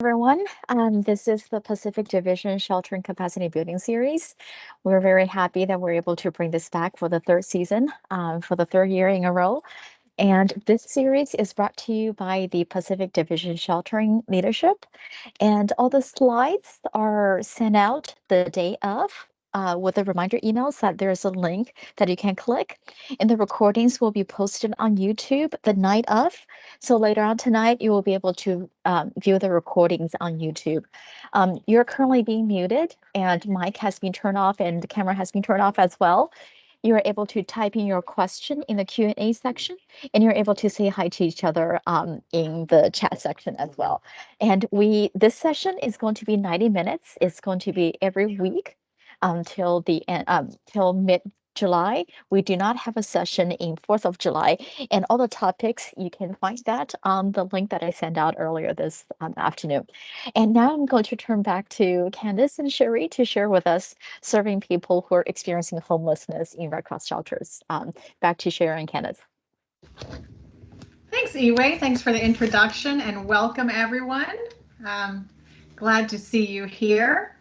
everyone. This is the Pacific Division Shelter and Capacity Building Series. We're very happy that we're able to bring this back for the third season, for the third year in a row. And this series is brought to you by the Pacific Division Sheltering Leadership. And all the slides are sent out the day of with the reminder emails that there's a link that you can click. And the recordings will be posted on YouTube the night of. So later on tonight, you will be able to view the recordings on YouTube. You're currently being muted, and mic has been turned off, and the camera has been turned off as well. You are able to type in your question in the Q&A section, and you're able to say hi to each other in the chat section as well. And this session is going to be 90 minutes. It's going to be every week till the end, till mid-July. We do not have a session in 4th of July, and all the topics, you can find that on the link that I sent out earlier this afternoon. And now I'm going to turn back to Candace and Sherry to share with us serving people who are experiencing homelessness in Red Cross shelters. Back to Sherry and Candace. Thanks, Iwei. Thanks for the introduction and welcome, everyone. Glad to see you here.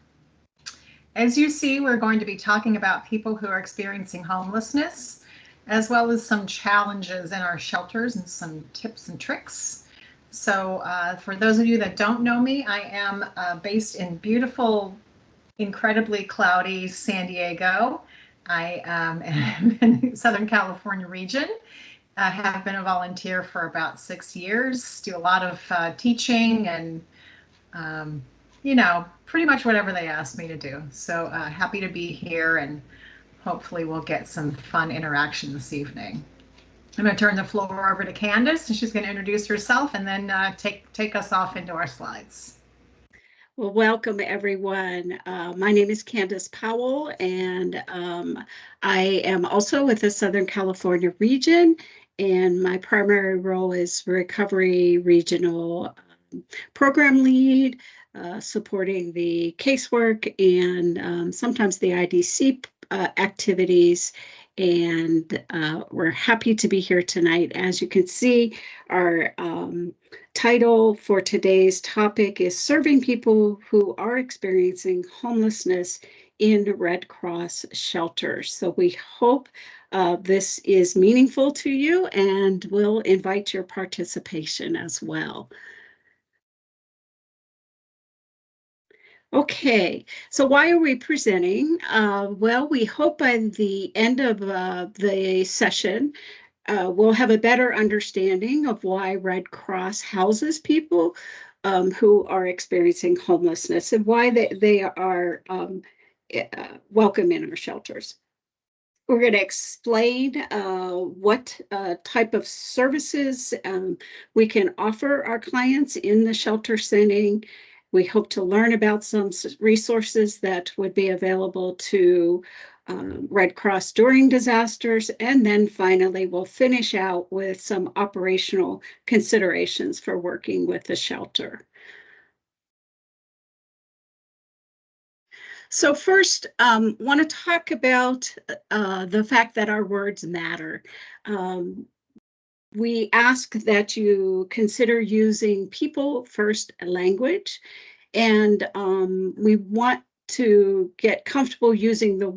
As you see, we're going to be talking about people who are experiencing homelessness, as well as some challenges in our shelters and some tips and tricks. So for those of you that don't know me, I am based in beautiful, incredibly cloudy San Diego. I am in the Southern California region. I have been a volunteer for about 6 years, do a lot of teaching and, pretty much whatever they ask me to do. So happy to be here, and hopefully we'll get some fun interaction this evening. I'm going to turn the floor over to Candace, and she's going to introduce herself and then take us off into our slides. Well, welcome everyone. My name is Candace Powell, and I am also with the Southern California region, and my primary role is Recovery Regional Program Lead, supporting the casework and sometimes the IDC activities. And we're happy to be here tonight. As you can see, our title for today's topic is Serving People Who Are Experiencing Homelessness in Red Cross Shelters. So we hope this is meaningful to you, and we'll invite your participation as well. Okay, so why are we presenting? Well, we hope by the end of the session, we'll have a better understanding of why Red Cross houses people who are experiencing homelessness and why they are welcome in our shelters. We're going to explain what type of services we can offer our clients in the shelter setting. We hope to learn about some resources that would be available to Red Cross during disasters. And then finally, we'll finish out with some operational considerations for working with the shelter. So first, want to talk about the fact that our words matter. We ask that you consider using people first language, and we want to get comfortable using the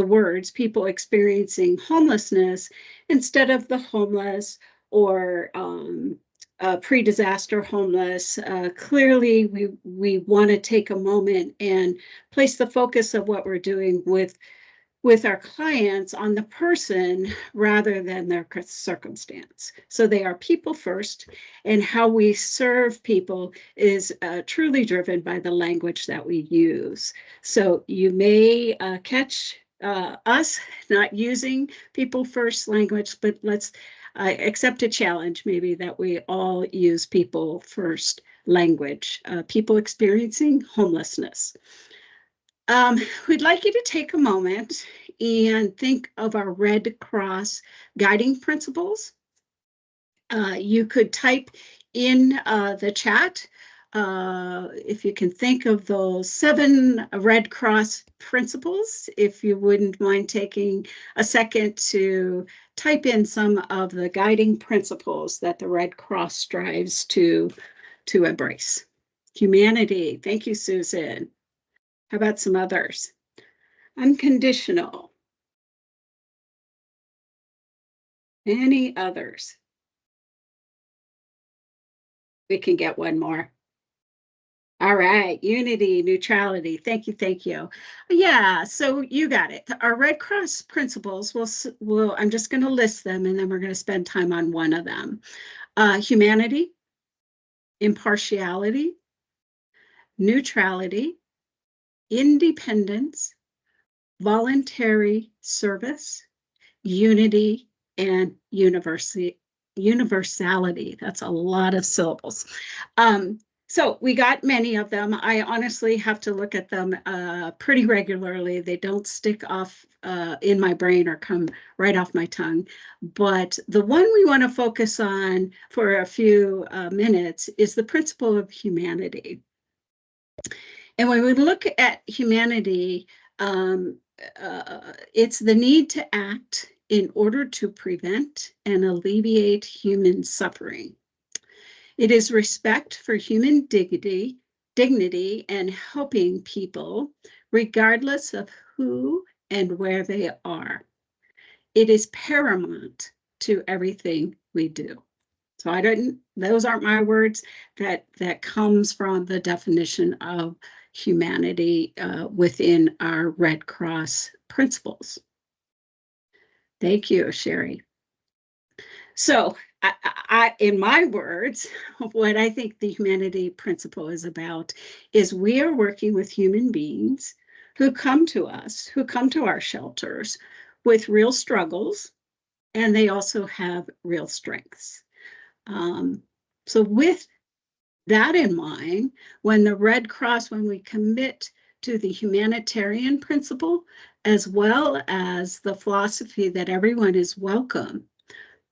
words people experiencing homelessness instead of the homeless or pre-disaster homeless. Clearly, we want to take a moment and place the focus of what we're doing with our clients on the person rather than their circumstance. So they are people first, and how we serve people is truly driven by the language that we use. So you may catch us not using people first language, but let's accept a challenge maybe that we all use people first language, people experiencing homelessness. We'd like you to take a moment and think of our Red Cross guiding principles. You could type in the chat if you can think of those 7 Red Cross principles, if you wouldn't mind taking a second to type in some of the guiding principles that the Red Cross strives to to embrace. Humanity. Thank you, Susan. How about some others? Unconditional. Any others? We can get one more. All right, unity, neutrality. Thank you, thank you. Yeah, so you got it. Our Red Cross principles, I'm just going to list them, and then we're going to spend time on one of them. Humanity, impartiality, neutrality, independence, voluntary service, unity, and universality. That's a lot of syllables. So we got many of them. I honestly have to look at them pretty regularly. They don't stick off in my brain or come right off my tongue. But the one we want to focus on for a few minutes is the principle of humanity. And when we look at humanity, it's the need to act in order to prevent and alleviate human suffering. It is respect for human dignity and helping people regardless of who and where they are. It is paramount to everything we do. So those aren't my words. That comes from the definition of humanity within our Red Cross principles. Thank you, Sherry. So in my words, what I think the humanity principle is about is we are working with human beings who come to us, who come to our shelters with real struggles, and they also have real strengths. So with that in mind, when the Red Cross, when we commit to the humanitarian principle, as well as the philosophy that everyone is welcome,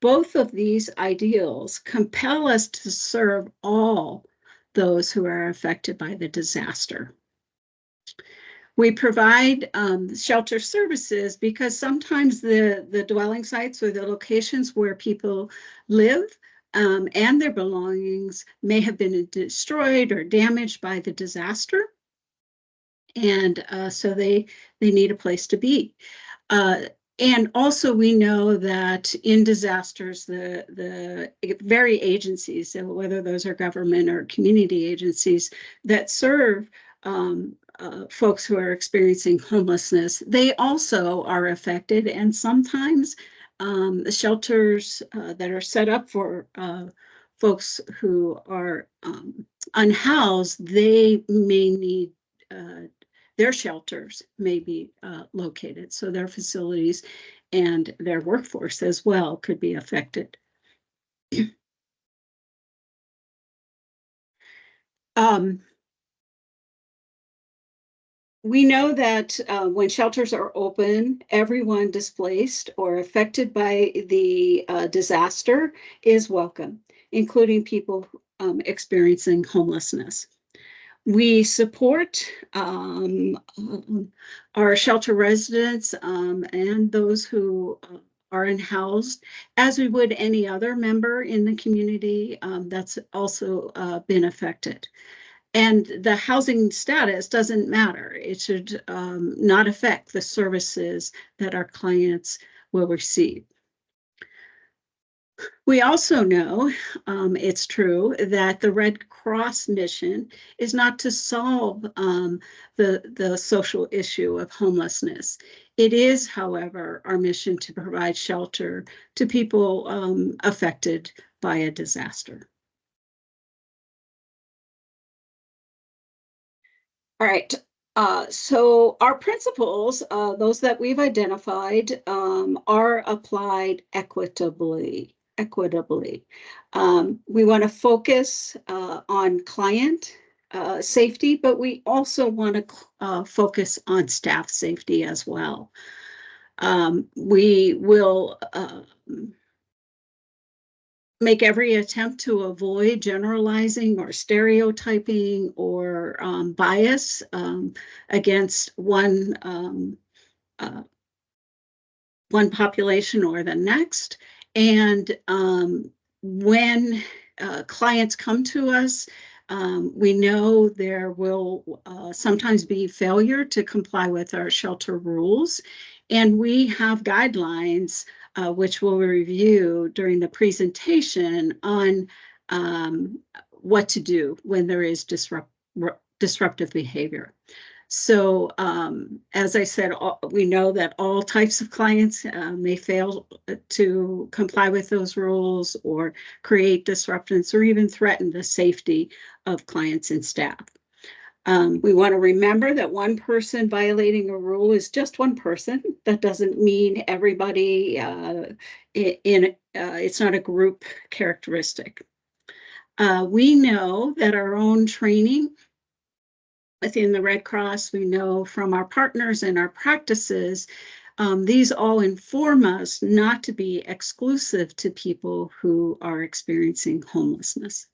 both of these ideals compel us to serve all those who are affected by the disaster. We provide shelter services because sometimes the dwelling sites or the locations where people live and their belongings may have been destroyed or damaged by the disaster. And so they need a place to be. And also we know that in disasters, the very agencies, so whether those are government or community agencies that serve folks who are experiencing homelessness, they also are affected. And sometimes the shelters that are set up for folks who are unhoused, they may need their shelters may be located. So their facilities and their workforce as well could be affected. We know that when shelters are open, everyone displaced or affected by the disaster is welcome, including people experiencing homelessness. We support our shelter residents and those who are unhoused as we would any other member in the community that's also been affected. And the housing status doesn't matter. It should not affect the services that our clients will receive. We also know, it's true, that the Red Cross mission is not to solve the social issue of homelessness. It is, however, our mission to provide shelter to people affected by a disaster. All right. So our principles, those that we've identified, are applied equitably. We want to focus on client safety, but we also want to focus on staff safety as well. We will make every attempt to avoid generalizing or stereotyping or bias against one population or the next. And when clients come to us, we know there will sometimes be failure to comply with our shelter rules, and we have guidelines which we'll review during the presentation on what to do when there is disruptive behavior. So as I said, we know that all types of clients may fail to comply with those rules or create disruptions or even threaten the safety of clients and staff. We want to remember that one person violating a rule is just one person. That doesn't mean everybody it's not a group characteristic. We know that our own training within the Red Cross, we know from our partners and our practices, these all inform us not to be exclusive to people who are experiencing homelessness.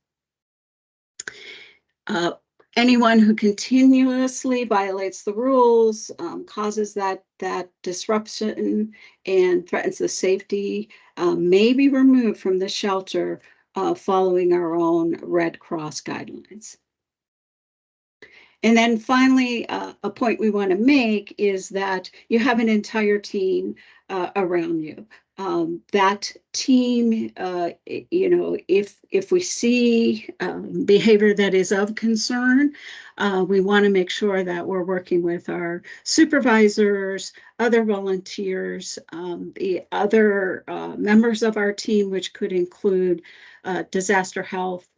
Anyone who continuously violates the rules, causes that disruption and threatens the safety, may be removed from the shelter following our own Red Cross guidelines. And then finally, a point we want to make is that you have an entire team around you. That team, if we see behavior that is of concern, we want to make sure that we're working with our supervisors, other volunteers, the other members of our team, which could include disaster health,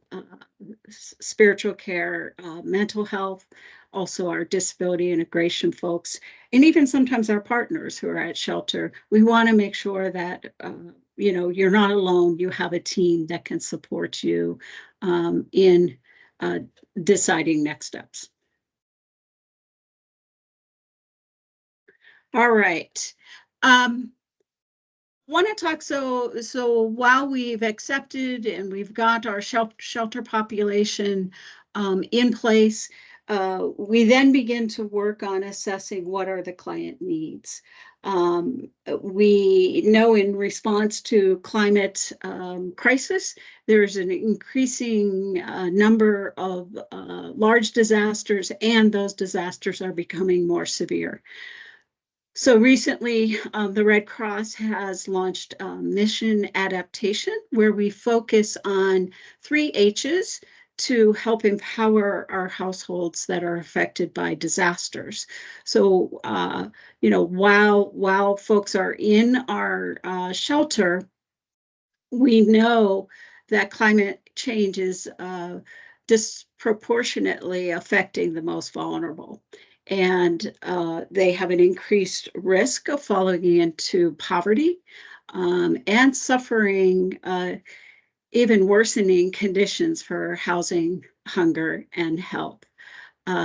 spiritual care, mental health, also our disability integration folks, and even sometimes our partners who are at shelter. We want to make sure that you're not alone. You have a team that can support you in deciding next steps. All right. Want to talk, so while we've accepted and we've got our shelter population in place, we then begin to work on assessing what are the client needs. We know in response to climate crisis, there's an increasing number of large disasters, and those disasters are becoming more severe. So recently, the Red Cross has launched mission adaptation, where we focus on 3 H's to help empower our households that are affected by disasters. So, while folks are in our shelter, we know that climate change is disproportionately affecting the most vulnerable. And they have an increased risk of falling into poverty and suffering even worsening conditions for housing, hunger, and health.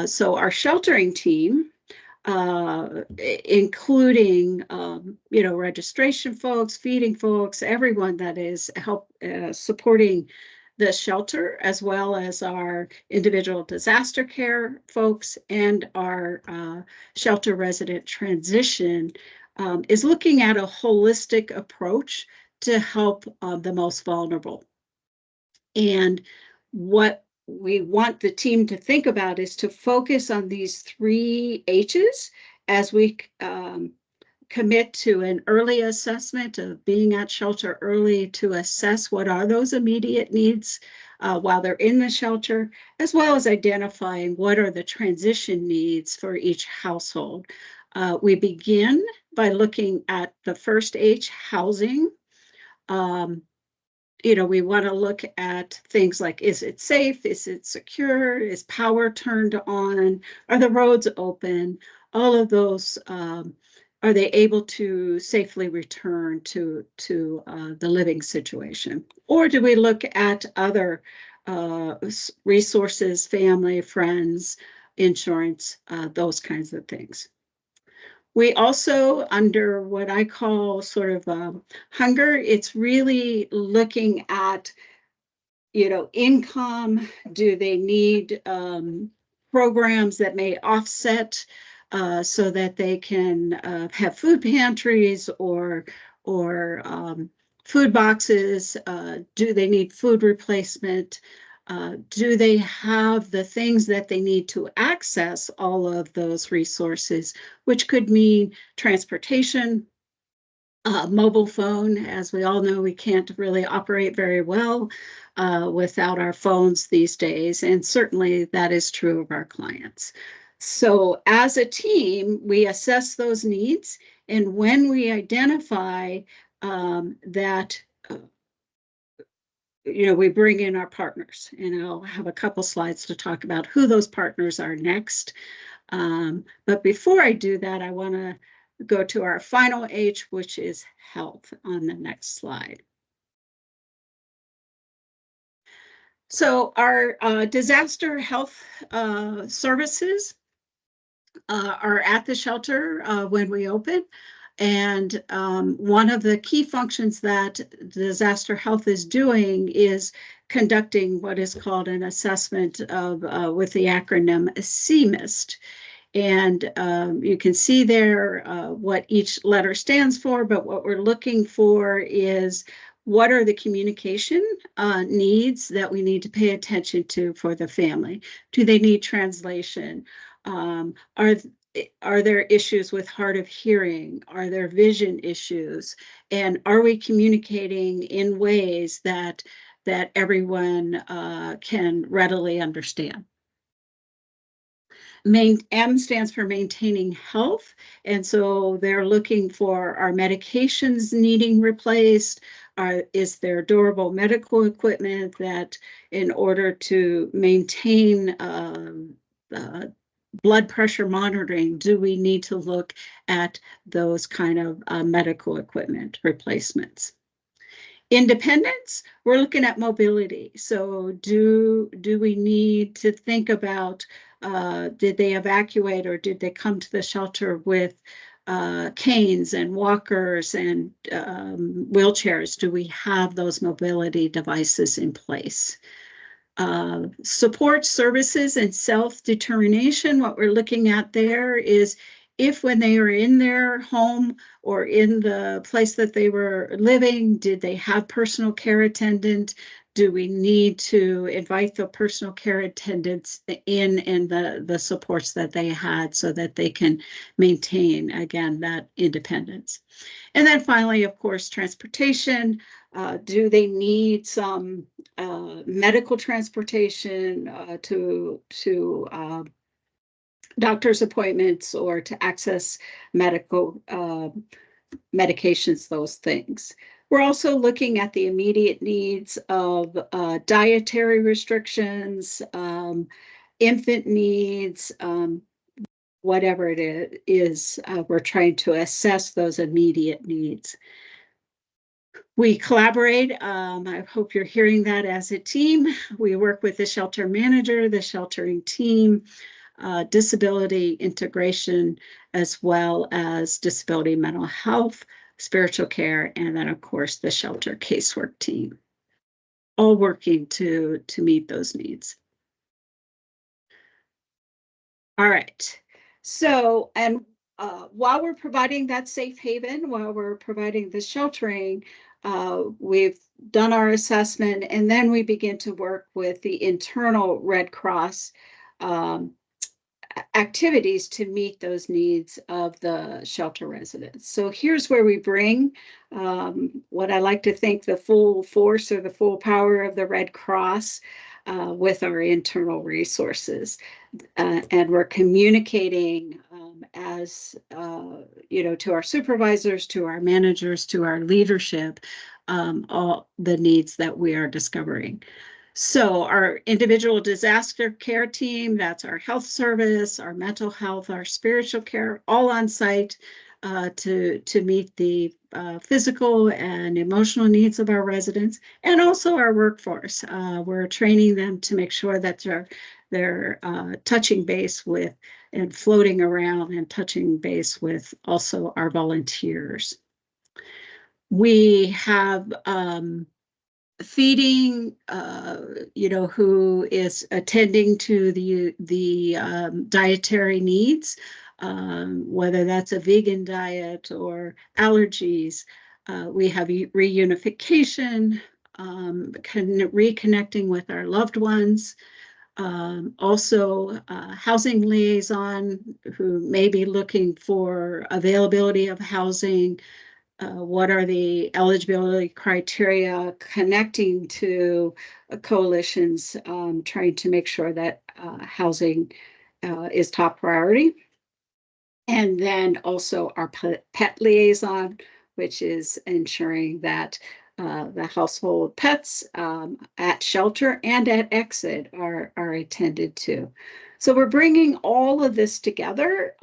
So our sheltering team, including registration folks, feeding folks, everyone that is supporting the shelter, as well as our individual disaster care folks and our shelter resident transition, is looking at a holistic approach to help the most vulnerable. And what we want the team to think about is to focus on these 3 H's as we commit to an early assessment of being at shelter early to assess what are those immediate needs while they're in the shelter, as well as identifying what are the transition needs for each household. We begin by looking at the first H, housing. We want to look at things like, is it safe? Is it secure? Is power turned on? Are the roads open? All of those, are they able to safely return to the living situation? Or do we look at other resources, family, friends, insurance, those kinds of things? We also, under what I call sort of hunger, it's really looking at, income. Do they need programs that may offset so that they can have food pantries or food boxes? Do they need food replacement? Do they have the things that they need to access all of those resources, which could mean transportation, mobile phone. As we all know, we can't really operate very well without our phones these days, and certainly that is true of our clients. So as a team, we assess those needs, and when we identify that we bring in our partners, and I'll have a couple slides to talk about who those partners are next. But before I do that, I want to go to our final H, which is health, on the next slide. So our disaster health services are at the shelter when we open. And one of the key functions that disaster health is doing is conducting what is called an assessment of, with the acronym CMIST. And you can see there what each letter stands for, but what we're looking for is what are the communication needs that we need to pay attention to for the family? Do they need translation? Are there issues with hard of hearing? Are there vision issues? And are we communicating in ways that everyone can readily understand? M stands for maintaining health. And so they're looking for, are medications needing replaced? Is there durable medical equipment that in order to maintain blood pressure monitoring, do we need to look at those kind of medical equipment replacements? Independence, we're looking at mobility. So do we need to think about, did they evacuate or did they come to the shelter with canes and walkers and wheelchairs? Do we have those mobility devices in place? Support services and self-determination, what we're looking at there is if when they were in their home or in the place that they were living, did they have personal care attendant? Do we need to invite the personal care attendants in and the supports that they had so that they can maintain, again, that independence? And then finally, of course, transportation. Do they need some medical transportation to doctor's appointments or to access medical medications, those things? We're also looking at the immediate needs of dietary restrictions, infant needs, whatever it is, we're trying to assess those immediate needs. We collaborate. I hope you're hearing that as a team. We work with the shelter manager, the sheltering team, disability integration, as well as disability mental health, spiritual care, and then, of course, the shelter casework team, all working to meet those needs. All right. So, and while we're providing that safe haven, while we're providing the sheltering, we've done our assessment, and then we begin to work with the internal Red Cross activities to meet those needs of the shelter residents. So here's where we bring what I like to think the full force or the full power of the Red Cross with our internal resources. And we're communicating as, to our supervisors, to our managers, to our leadership, all the needs that we are discovering. So our individual disaster care team, that's our health service, our mental health, our spiritual care, all on site to meet the physical and emotional needs of our residents, and also our workforce. We're training them to make sure that they're touching base with and floating around and touching base with also our volunteers. We have feeding, who is attending to the dietary needs, whether that's a vegan diet or allergies. We have reunification, reconnecting with our loved ones. Also, housing liaison who may be looking for availability of housing. What are the eligibility criteria, connecting to coalitions, trying to make sure that housing is top priority. And then also our pet liaison, which is ensuring that the household pets at shelter and at exit are attended to. So we're bringing all of this together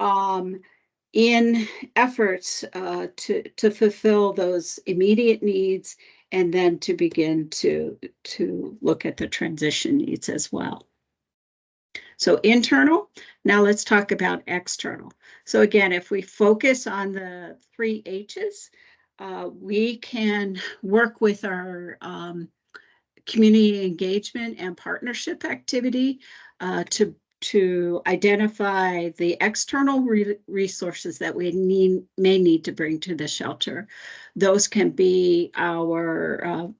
in efforts to fulfill those immediate needs, and then to begin to look at the transition needs as well. So internal, now let's talk about external. So again, if we focus on the 3 H's, we can work with our community engagement and partnership activity to identify the external resources that we may need to bring to the shelter. Those can be our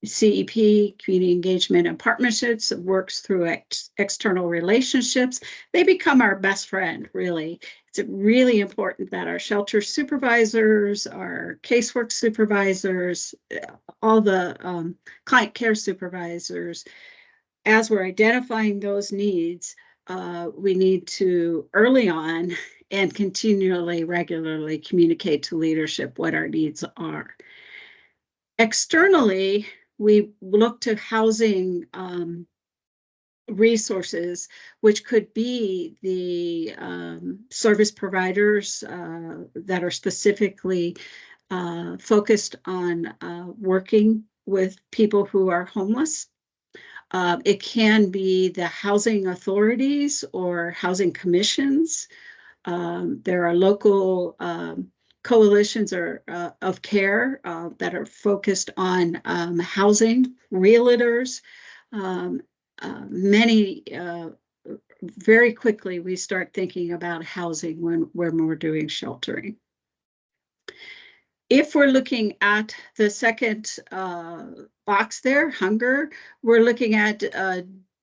CEP, community engagement and partnerships, that works through external relationships. They become our best friend, really. It's really important that our shelter supervisors, our casework supervisors, all the client care supervisors, as we're identifying those needs, we need to early on and continually, regularly communicate to leadership what our needs are. Externally, we look to housing resources, which could be the service providers that are specifically focused on working with people who are homeless. It can be the housing authorities or housing commissions. There are local coalitions of care that are focused on housing, realtors. Many very quickly we start thinking about housing when we're doing sheltering. If we're looking at the second box there, hunger, we're looking at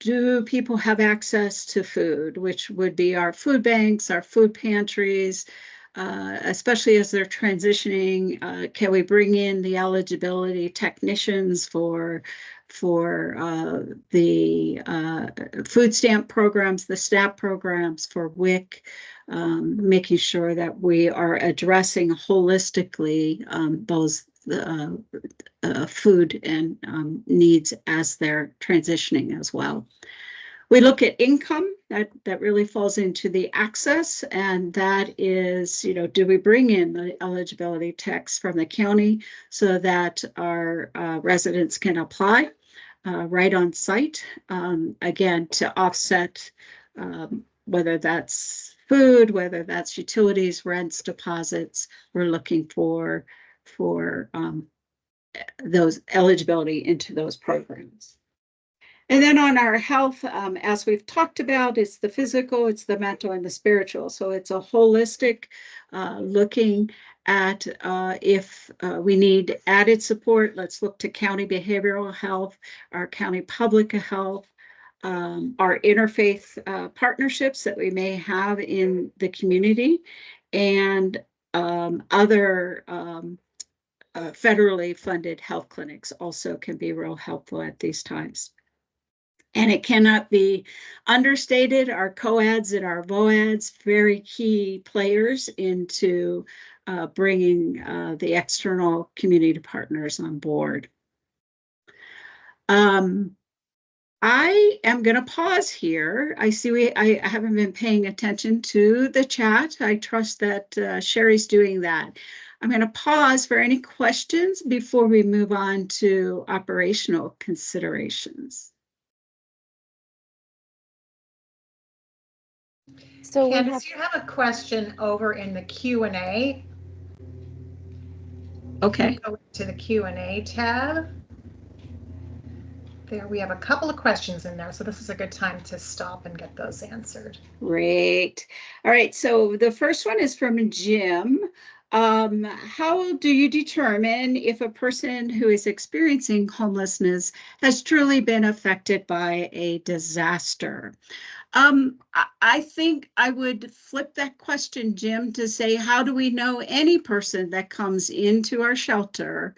do people have access to food, which would be our food banks, our food pantries, especially as they're transitioning. Can we bring in the eligibility technicians for the food stamp programs, the STAP programs for WIC, making sure that we are addressing holistically those food and needs as they're transitioning as well. We look at income, that really falls into the access, and that is, do we bring in the eligibility text from the county so that our residents can apply right on site, again, to offset whether that's food, whether that's utilities, rents, deposits. We're looking for those eligibility into those programs. And then on our health, as we've talked about, it's the physical, it's the mental, and the spiritual. So it's a holistic looking at if we need added support. Let's look to county behavioral health, our county public health, our interfaith partnerships that we may have in the community, and other federally funded health clinics also can be real helpful at these times. And it cannot be understated, our COADs and our VOADs, very key players into bringing the external community partners on board. I am going to pause here. I see I haven't been paying attention to the chat. I trust that Sherry's doing that. I'm going to pause for any questions before we move on to operational considerations. So Candace, you have a question over in the Q&A. Okay. Go to the Q&A tab. There we have a couple of questions in there, so this is a good time to stop and get those answered. Great. All right, so the first one is from Jim. How do you determine if a person who is experiencing homelessness has truly been affected by a disaster? I think I would flip that question, Jim, to say, how do we know any person that comes into our shelter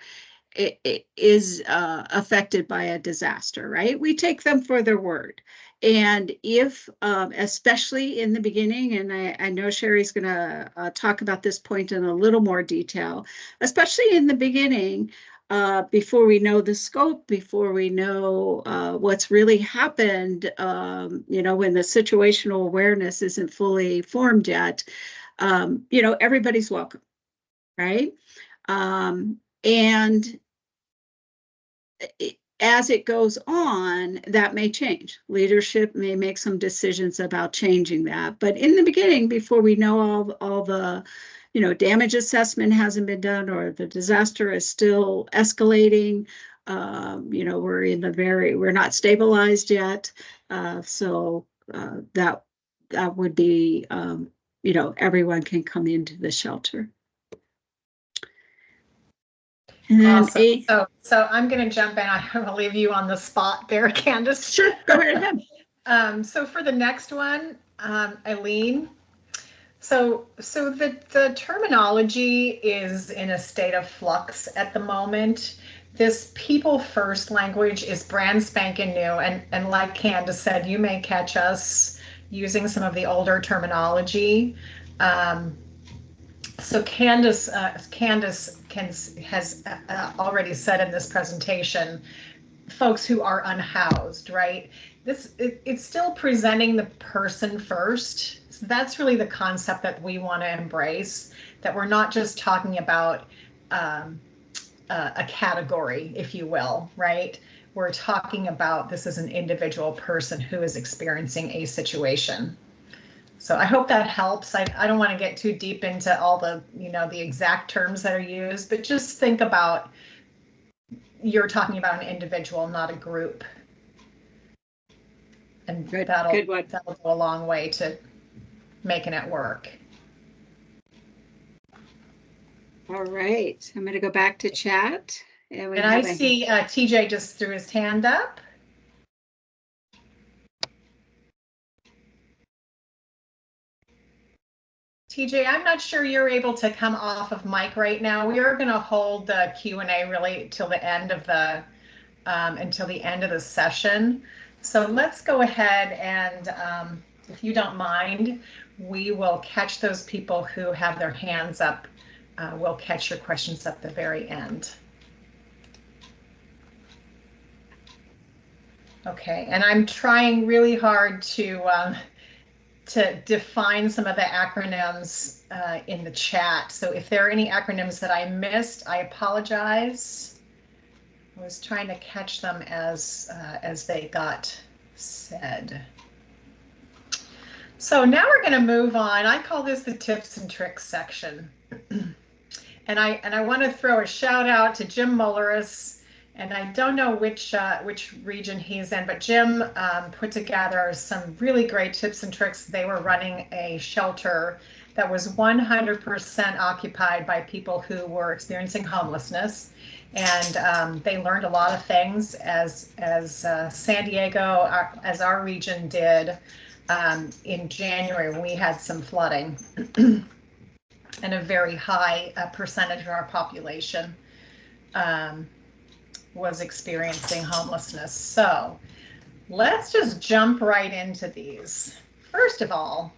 is affected by a disaster, right? We take them for their word. And if, especially in the beginning, and I know Sherry's going to talk about this point in a little more detail, especially in the beginning, before we know the scope, before we know what's really happened, when the situational awareness isn't fully formed yet, everybody's welcome, right? And as it goes on, that may change. Leadership may make some decisions about changing that. But in the beginning, before we know all the, damage assessment hasn't been done or the disaster is still escalating, we're not stabilized yet. So that would be, everyone can come into the shelter. And then awesome. So I'm going to jump in. I'm going to leave you on the spot there, Candace. Sure, go right ahead. So for the next one, Eileen. So the terminology is in a state of flux at the moment. This people first language is brand spanking new, and like Candace said, you may catch us using some of the older terminology. So Candace has already said in this presentation, folks who are unhoused, right? It's still presenting the person first. So that's really the concept that we want to embrace, that we're not just talking about a category, if you will, right? We're talking about this is an individual person who is experiencing a situation. So I hope that helps. I don't want to get too deep into all the, the exact terms that are used, but just think about you're talking about an individual, not a group. And that'll go a long way to making it work. All right, I'm going to go back to chat. And I see TJ just threw his hand up. TJ, I'm not sure you're able to come off of mic right now. We are going to hold the Q&A really till the end of the until the end of the session. So let's go ahead and, if you don't mind, we will catch those people who have their hands up. We'll catch your questions at the very end. Okay, and I'm trying really hard to define some of the acronyms in the chat. So if there are any acronyms that I missed, I apologize. I was trying to catch them as they got said. So now we're going to move on. I call this the tips and tricks section. And I want to throw a shout out to Jim Mulleris. And I don't know which region he's in, but Jim put together some really great tips and tricks. They were running a shelter that was 100% occupied by people who were experiencing homelessness. And they learned a lot of things as San Diego, as our region did in January when we had some flooding and a very high percentage of our population was experiencing homelessness. So let's just jump right into these. First of all,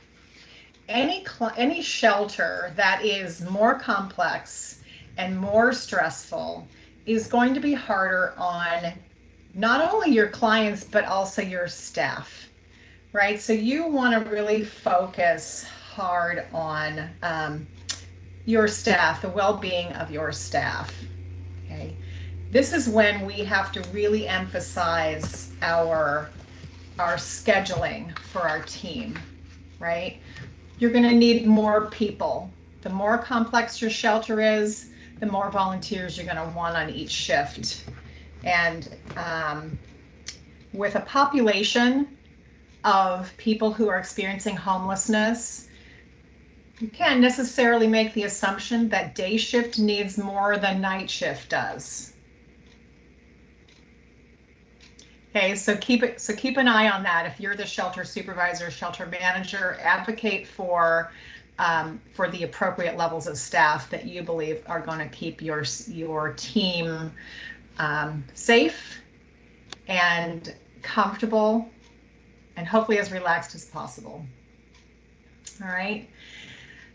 any shelter that is more complex and more stressful is going to be harder on not only your clients, but also your staff, right? So you want to really focus hard on your staff, the well-being of your staff, okay? This is when we have to really emphasize our scheduling for our team, right? You're going to need more people. The more complex your shelter is, the more volunteers you're going to want on each shift. And with a population of people who are experiencing homelessness, You can't necessarily make the assumption that day shift needs more than night shift does. Okay, so keep an eye on that. If you're the shelter supervisor, shelter manager, advocate for the appropriate levels of staff that you believe are going to keep your team safe and comfortable and hopefully as relaxed as possible. All right.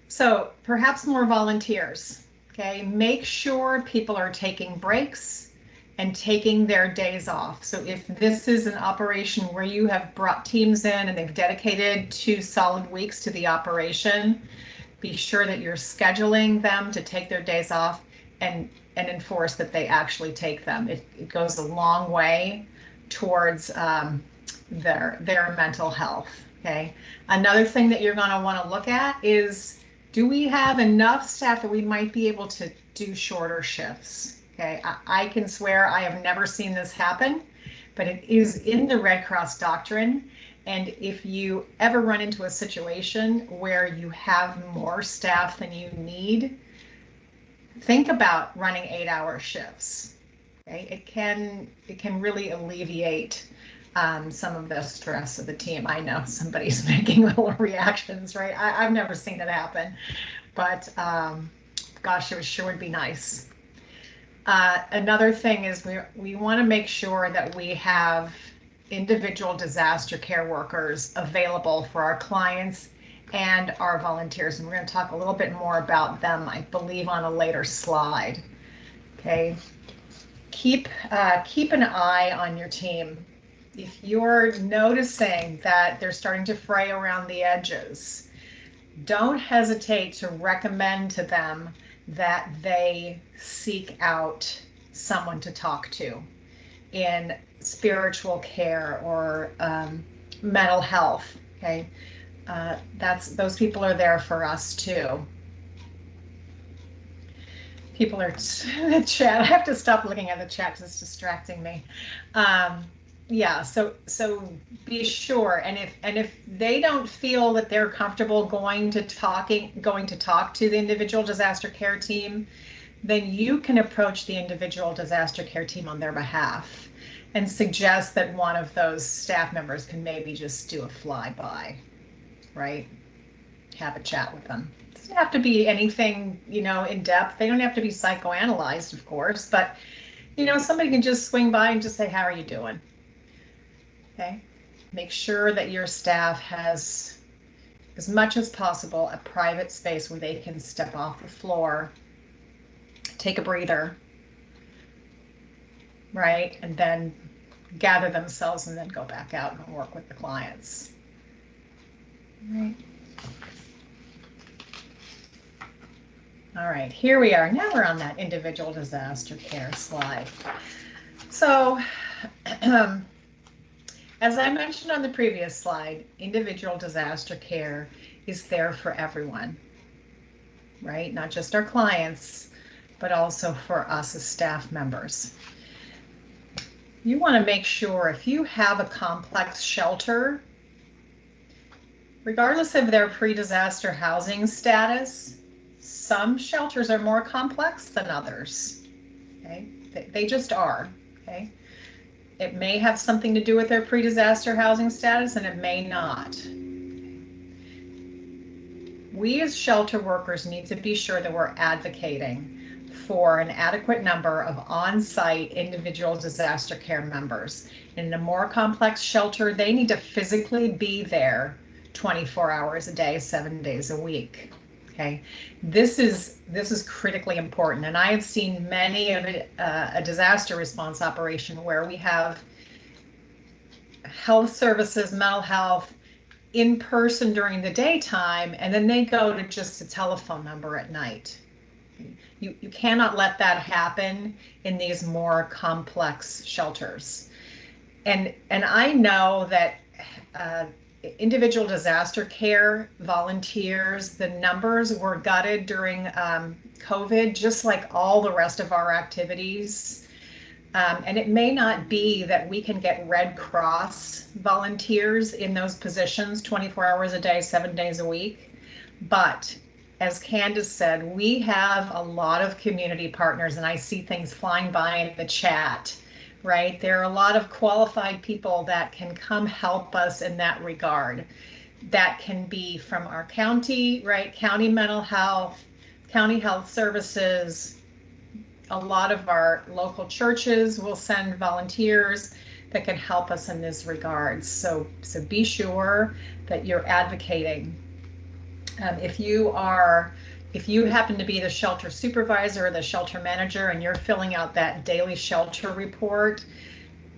So perhaps more volunteers. Okay, make sure people are taking breaks and taking their days off. So if this is an operation where you have brought teams in and they've dedicated 2 solid weeks to the operation, be sure that you're scheduling them to take their days off and enforce that they actually take them. It goes a long way towards their mental health. Okay. Another thing that you're going to want to look at is, do we have enough staff that we might be able to do shorter shifts? Okay, I can swear I have never seen this happen, but it is in the Red Cross doctrine. And if you ever run into a situation where you have more staff than you need, think about running 8-hour shifts. Okay, it can really alleviate some of the stress of the team. I know somebody's making little reactions, right? I've never seen it happen, but gosh, it sure would be nice. Another thing is we want to make sure that we have individual disaster care workers available for our clients and our volunteers. And we're going to talk a little bit more about them, I believe, on a later slide. Okay. Keep an eye on your team. If you're noticing that they're starting to fray around the edges, don't hesitate to recommend to them that they seek out someone to talk to in spiritual care or mental health. Okay, those people are there for us too. People are in the chat. I have to stop looking at the chat because it's distracting me. Yeah, so be sure, and if they don't feel that they're comfortable going to talk to the individual disaster care team, then you can approach the individual disaster care team on their behalf and suggest that one of those staff members can maybe just do a flyby, right? Have a chat with them. It doesn't have to be anything, in depth. They don't have to be psychoanalyzed, of course, but somebody can just swing by and just say, how are you doing? Okay, make sure that your staff has, as much as possible, a private space where they can step off the floor, take a breather, right, and then gather themselves and then go back out and work with the clients. All right, here we are. Now we're on that individual disaster care slide. So, as I mentioned on the previous slide, individual disaster care is there for everyone, right? Not just our clients, but also for us as staff members. You want to make sure if you have a complex shelter, regardless of their pre-disaster housing status, some shelters are more complex than others, okay? They just are, okay? It may have something to do with their pre-disaster housing status, and it may not. We as shelter workers need to be sure that we're advocating for an adequate number of on-site individual disaster care members. In a more complex shelter, they need to physically be there 24 hours a day, 7 days a week. Okay, this is critically important, and I have seen many of a disaster response operation where we have health services, mental health in person during the daytime, and then they go to just a telephone number at night. You cannot let that happen in these more complex shelters, and I know that. Individual disaster care volunteers, the numbers were gutted during COVID, just like all the rest of our activities. And it may not be that we can get Red Cross volunteers in those positions 24 hours a day, 7 days a week, but as Candace said, we have a lot of community partners, and I see things flying by in the chat, right? There are a lot of qualified people that can come help us in that regard. That can be from our county, right? County mental health, county health services. A lot of our local churches will send volunteers that can help us in this regard. So be sure that you're advocating. If you happen to be the shelter supervisor or the shelter manager and you're filling out that daily shelter report,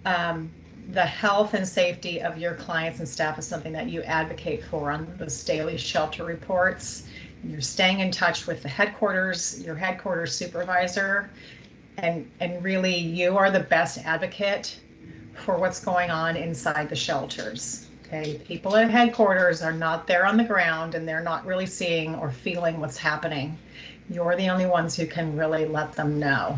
the health and safety of your clients and staff is something that you advocate for on those daily shelter reports. And you're staying in touch with the headquarters, your headquarters supervisor, and really you are the best advocate for what's going on inside the shelters. Okay, people at headquarters are not there on the ground and they're not really seeing or feeling what's happening. You're the only ones who can really let them know.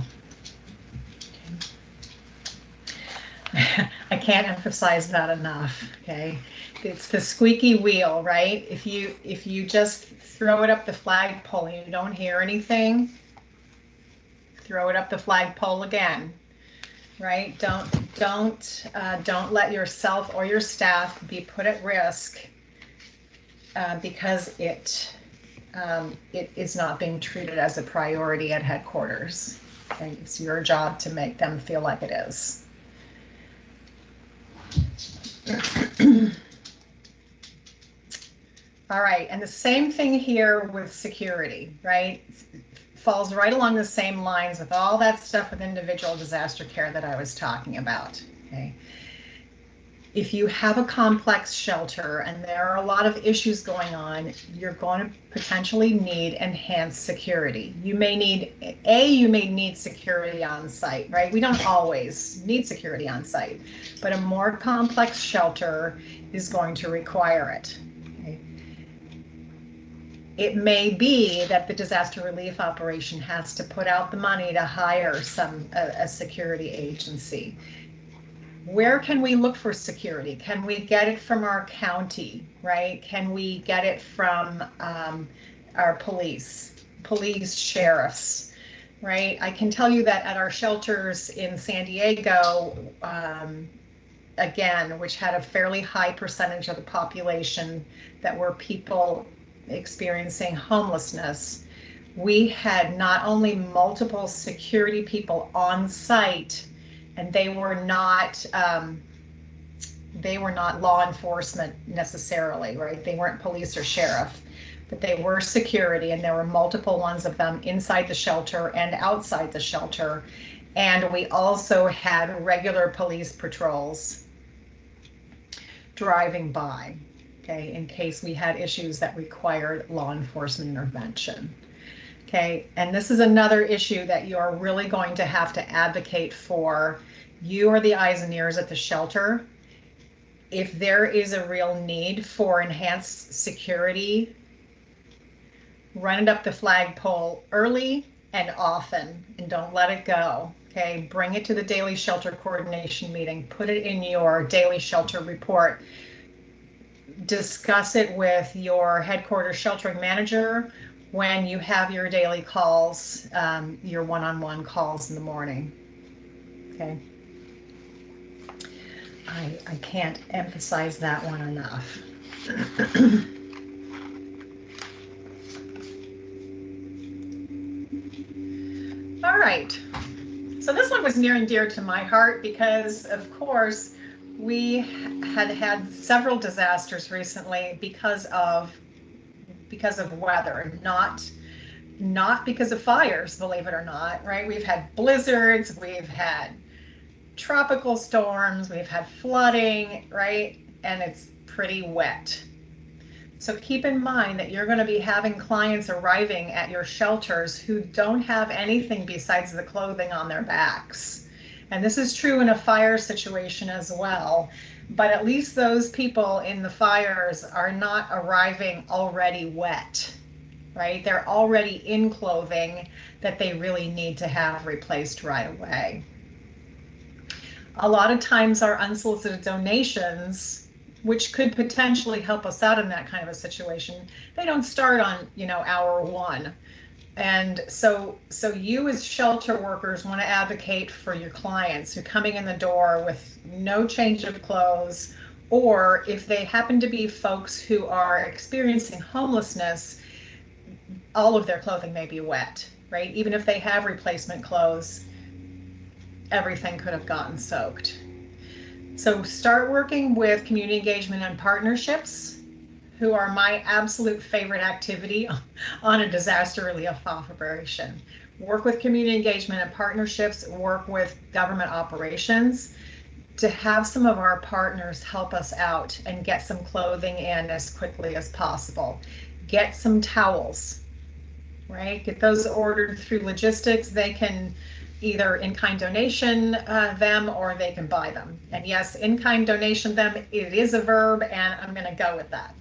Okay. I can't emphasize that enough. Okay, it's the squeaky wheel, right? If you just throw it up the flagpole and you don't hear anything, throw it up the flagpole again. Right? Don't let yourself or your staff be put at risk because it is not being treated as a priority at headquarters. Okay? It's your job to make them feel like it is. All right, and the same thing here with security, right? Falls right along the same lines with all that stuff with individual disaster care that I was talking about. Okay. If you have a complex shelter and there are a lot of issues going on, you're going to potentially need enhanced security. You may need security on site, right? We don't always need security on site, but a more complex shelter is going to require it. Okay. It may be that the disaster relief operation has to put out the money to hire a security agency. Where can we look for security? Can we get it from our county, right? Can we get it from our police, sheriffs, right? I can tell you that at our shelters in San Diego, again, which had a fairly high percentage of the population that were people experiencing homelessness, we had not only multiple security people on site, and they were not law enforcement necessarily, right? They weren't police or sheriff, but they were security, and there were multiple ones of them inside the shelter and outside the shelter. And we also had regular police patrols driving by. Okay, in case we had issues that required law enforcement intervention. Okay, and this is another issue that you are really going to have to advocate for. You are the eyes and ears at the shelter. If there is a real need for enhanced security, run it up the flagpole early and often, and don't let it go. Okay, bring it to the daily shelter coordination meeting, put it in your daily shelter report. Discuss it with your headquarters sheltering manager when you have your daily calls, your one-on-one calls in the morning. Okay. I can't emphasize that one enough. All right. So this one was near and dear to my heart because, of course, we had several disasters recently because of weather, not because of fires, believe it or not, right? We've had blizzards, we've had tropical storms, we've had flooding, right? And it's pretty wet. So keep in mind that you're going to be having clients arriving at your shelters who don't have anything besides the clothing on their backs. And this is true in a fire situation as well, but at least those people in the fires are not arriving already wet, right? They're already in clothing that they really need to have replaced right away. A lot of times our unsolicited donations which could potentially help us out in that kind of a situation. They don't start on, hour one. And so you as shelter workers want to advocate for your clients who are coming in the door with no change of clothes, or if they happen to be folks who are experiencing homelessness, all of their clothing may be wet, right? Even if they have replacement clothes, everything could have gotten soaked. So start working with community engagement and partnerships, who are my absolute favorite activity on a disaster relief operation. Work with community engagement and partnerships, work with government operations to have some of our partners help us out and get some clothing in as quickly as possible. Get some towels, right? Get those ordered through logistics. They can either in-kind donation them, or they can buy them. And yes, in-kind donation them, it is a verb, and I'm going to go with that.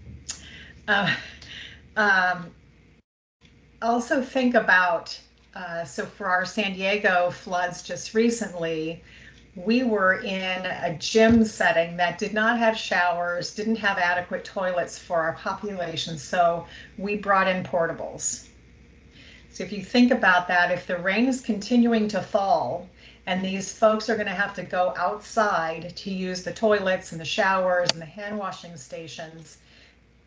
Also think about, so for our San Diego floods just recently, we were in a gym setting that did not have showers, didn't have adequate toilets for our population, so we brought in portables. So if you think about that, if the rain is continuing to fall and these folks are going to have to go outside to use the toilets and the showers and the hand washing stations,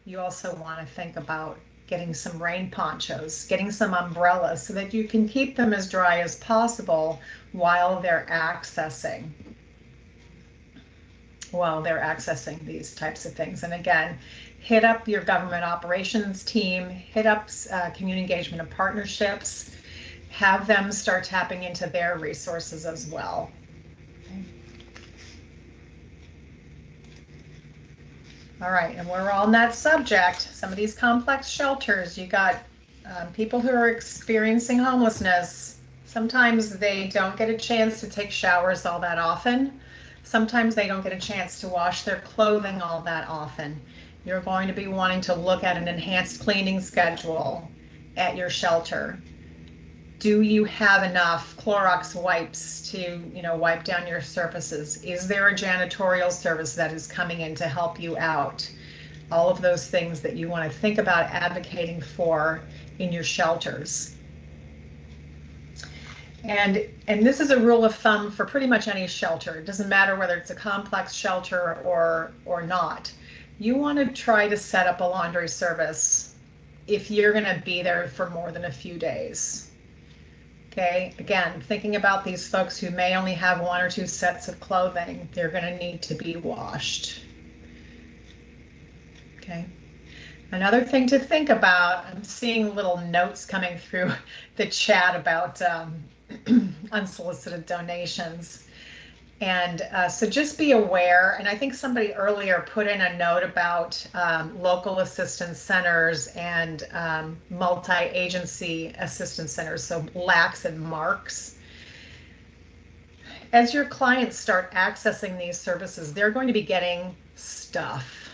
you also want to think about getting some rain ponchos, getting some umbrellas so that you can keep them as dry as possible while they're accessing these types of things. And again, hit up your government operations team, hit up community engagement and partnerships, have them start tapping into their resources as well. All right, and we're on that subject. Some of these complex shelters, you got people who are experiencing homelessness. Sometimes they don't get a chance to take showers all that often. Sometimes they don't get a chance to wash their clothing all that often. You're going to be wanting to look at an enhanced cleaning schedule at your shelter. Do you have enough Clorox wipes to, wipe down your surfaces? Is there a janitorial service that is coming in to help you out? All of those things that you want to think about advocating for in your shelters. And this is a rule of thumb for pretty much any shelter. It doesn't matter whether it's a complex shelter or not. You want to try to set up a laundry service if you're going to be there for more than a few days. Okay, again, thinking about these folks who may only have 1 or 2 sets of clothing, they're going to need to be washed. Okay. Another thing to think about, I'm seeing little notes coming through the chat about unsolicited donations. And so just be aware, and I think somebody earlier put in a note about local assistance centers and multi-agency assistance centers, so LACs and MARCs. As your clients start accessing these services, they're going to be getting stuff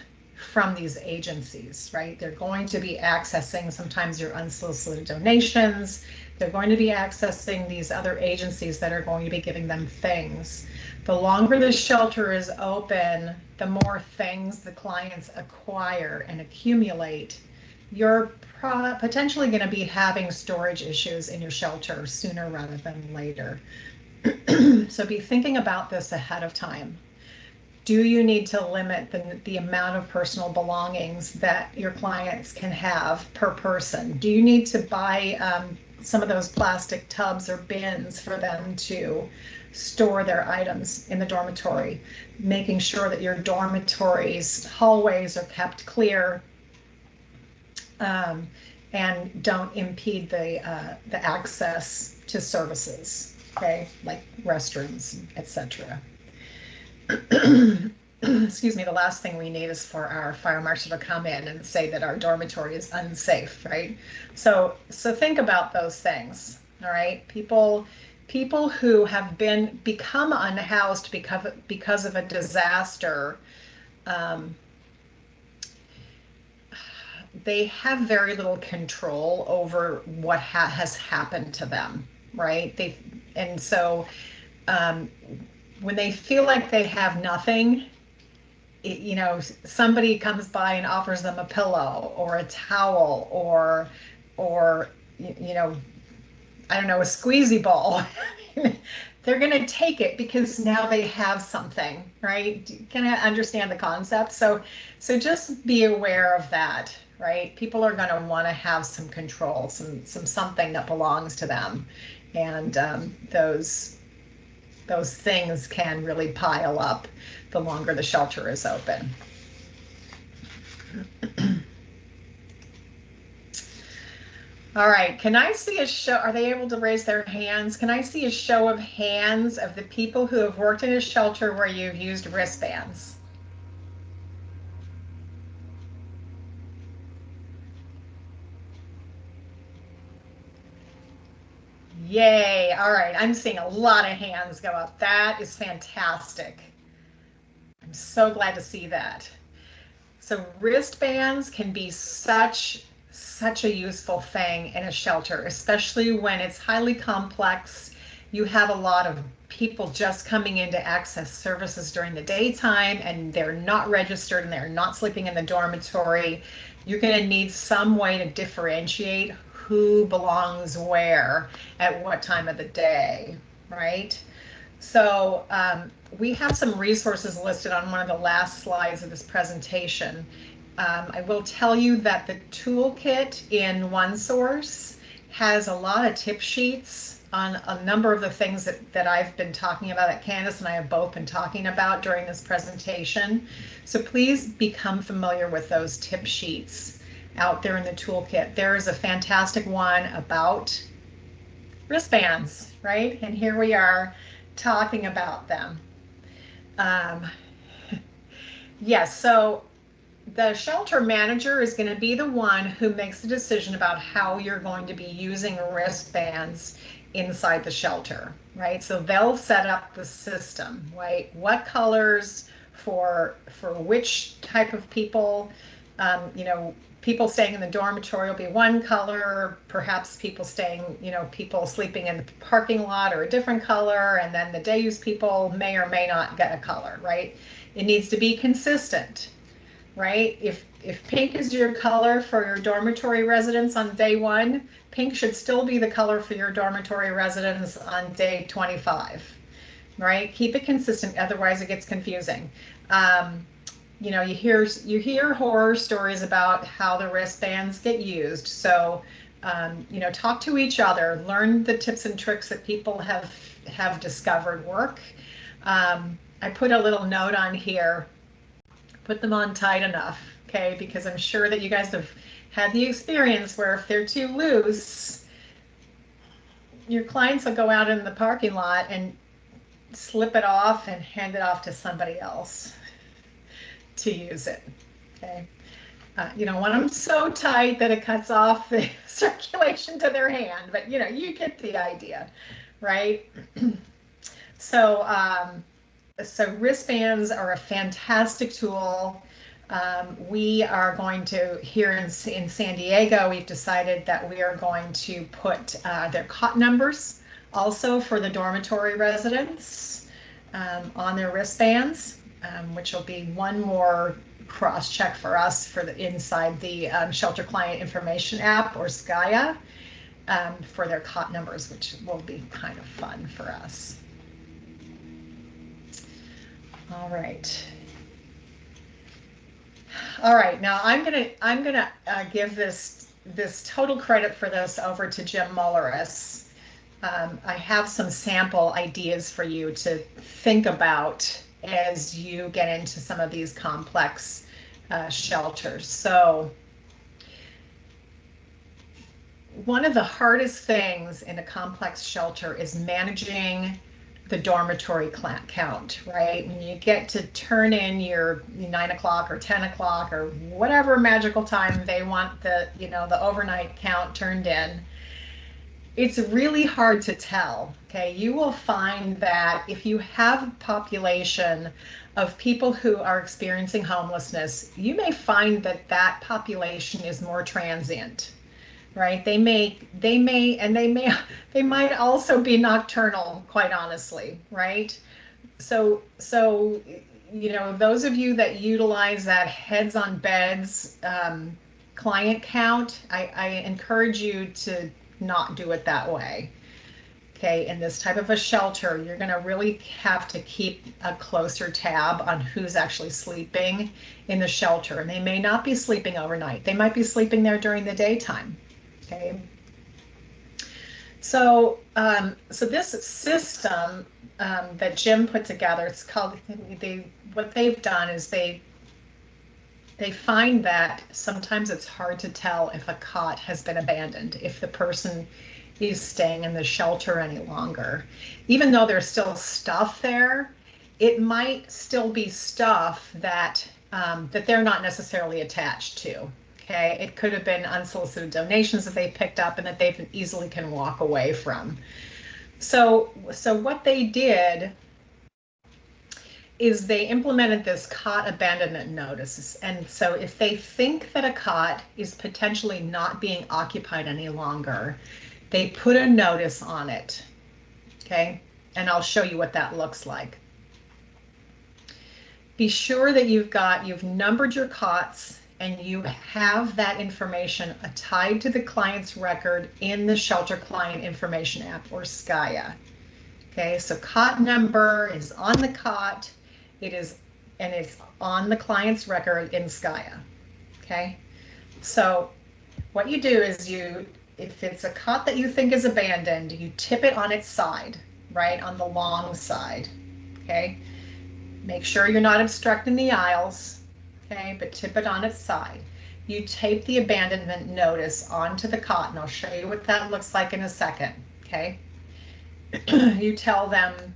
from these agencies, right? They're going to be accessing sometimes your unsolicited donations. They're going to be accessing these other agencies that are going to be giving them things. The longer the shelter is open, the more things the clients acquire and accumulate. You're potentially going to be having storage issues in your shelter sooner rather than later. So be thinking about this ahead of time. Do you need to limit the amount of personal belongings that your clients can have per person? Do you need to buy some of those plastic tubs or bins for them to store their items in the dormitory, making sure that your dormitories hallways are kept clear and don't impede the access to services, okay, like restrooms, etc. Excuse me, the last thing we need is for our fire marshal to come in and say that our dormitory is unsafe, right? So think about those things, all right? People who have become unhoused because of a disaster, they have very little control over what has happened to them, right? So when they feel like they have nothing, you know, somebody comes by and offers them a pillow or a towel or you know, I don't know, a squeezy ball. They're going to take it because now they have something, right? Do you kind of understand the concept? So just be aware of that, right? People are going to want to have some control, something that belongs to them, and those things can really pile up the longer the shelter is open. All right, can I see a show? Are they able to raise their hands? Can I see a show of hands of the people who have worked in a shelter where you've used wristbands? Yay, all right, I'm seeing a lot of hands go up. That is fantastic. I'm so glad to see that. So wristbands can be such a useful thing in a shelter, especially when it's highly complex. You have a lot of people just coming in to access services during the daytime and they're not registered and they're not sleeping in the dormitory. You're going to need some way to differentiate who belongs where at what time of the day, right? So we have some resources listed on one of the last slides of this presentation. I will tell you that the toolkit in OneSource has a lot of tip sheets on a number of the things that I've been talking about, that Candace and I have both been talking about during this presentation. So please become familiar with those tip sheets out there in the toolkit. There is a fantastic one about wristbands, right? And here we are talking about them. Yes, so the shelter manager is going to be the one who makes the decision about how you're going to be using wristbands inside the shelter, right? So they'll set up the system, right? What colors for which type of people, you know, people staying in the dormitory will be one color, perhaps people staying, you know, people sleeping in the parking lot are a different color, and then the day use people may or may not get a color, right? It needs to be consistent, right? If pink is your color for your dormitory residents on day 1, pink should still be the color for your dormitory residents on day 25, right? Keep it consistent, otherwise it gets confusing. You know, you hear horror stories about how the wristbands get used. So, you know, talk to each other, learn the tips and tricks that people have discovered work. I put a little note on here, put them on tight enough, okay? Because I'm sure that you guys have had the experience where if they're too loose, your clients will go out in the parking lot and slip it off and hand it off to somebody else to use it, okay? You don't want them so tight that it cuts off the circulation to their hand, but you know, you get the idea, right? So, so wristbands are a fantastic tool. We are going to, here in San Diego, we've decided that we are going to put their cot numbers also for the dormitory residents on their wristbands, which will be one more cross check for us for the inside the Shelter Client Information app, or SCIA, for their cot numbers, which will be kind of fun for us. All right. All right, now I'm gonna give this total credit for this over to Jim Mulleris. I have some sample ideas for you to think about as you get into some of these complex shelters. So one of the hardest things in a complex shelter is managing the dormitory count, right? When you get to turn in your 9 o'clock or 10 o'clock or whatever magical time they want the, you know, the overnight count turned in, it's really hard to tell, okay? You will find that if you have a population of people who are experiencing homelessness, you may find that that population is more transient, right? They might also be nocturnal, quite honestly, right? So you know, those of you that utilize that heads on beds client count, I encourage you to not do it that way. Okay, in this type of a shelter, you're going to really have to keep a closer tab on who's actually sleeping in the shelter. And they may not be sleeping overnight. They might be sleeping there during the daytime. Okay. So, so this system that Jim put together, it's called, what they've done is they find that sometimes it's hard to tell if a cot has been abandoned, if the person is staying in the shelter any longer. Even though there's still stuff there, it might still be stuff that that they're not necessarily attached to. Okay, it could have been unsolicited donations that they picked up and that they easily can walk away from. So what they did is they implemented this cot abandonment notice. And so if they think that a cot is potentially not being occupied any longer, they put a notice on it. Okay, and I'll show you what that looks like. Be sure that you've numbered your cots and you have that information tied to the client's record in the Shelter Client Information App, or SCIA. Okay, so cot number is on the cot, and it's on the client's record in SCIA. Okay, so what you do is if it's a cot that you think is abandoned, you tip it on its side, right, on the long side. Okay, make sure you're not obstructing the aisles. Okay, but tip it on its side. You tape the abandonment notice onto the cot, and I'll show you what that looks like in a second. Okay, you tell them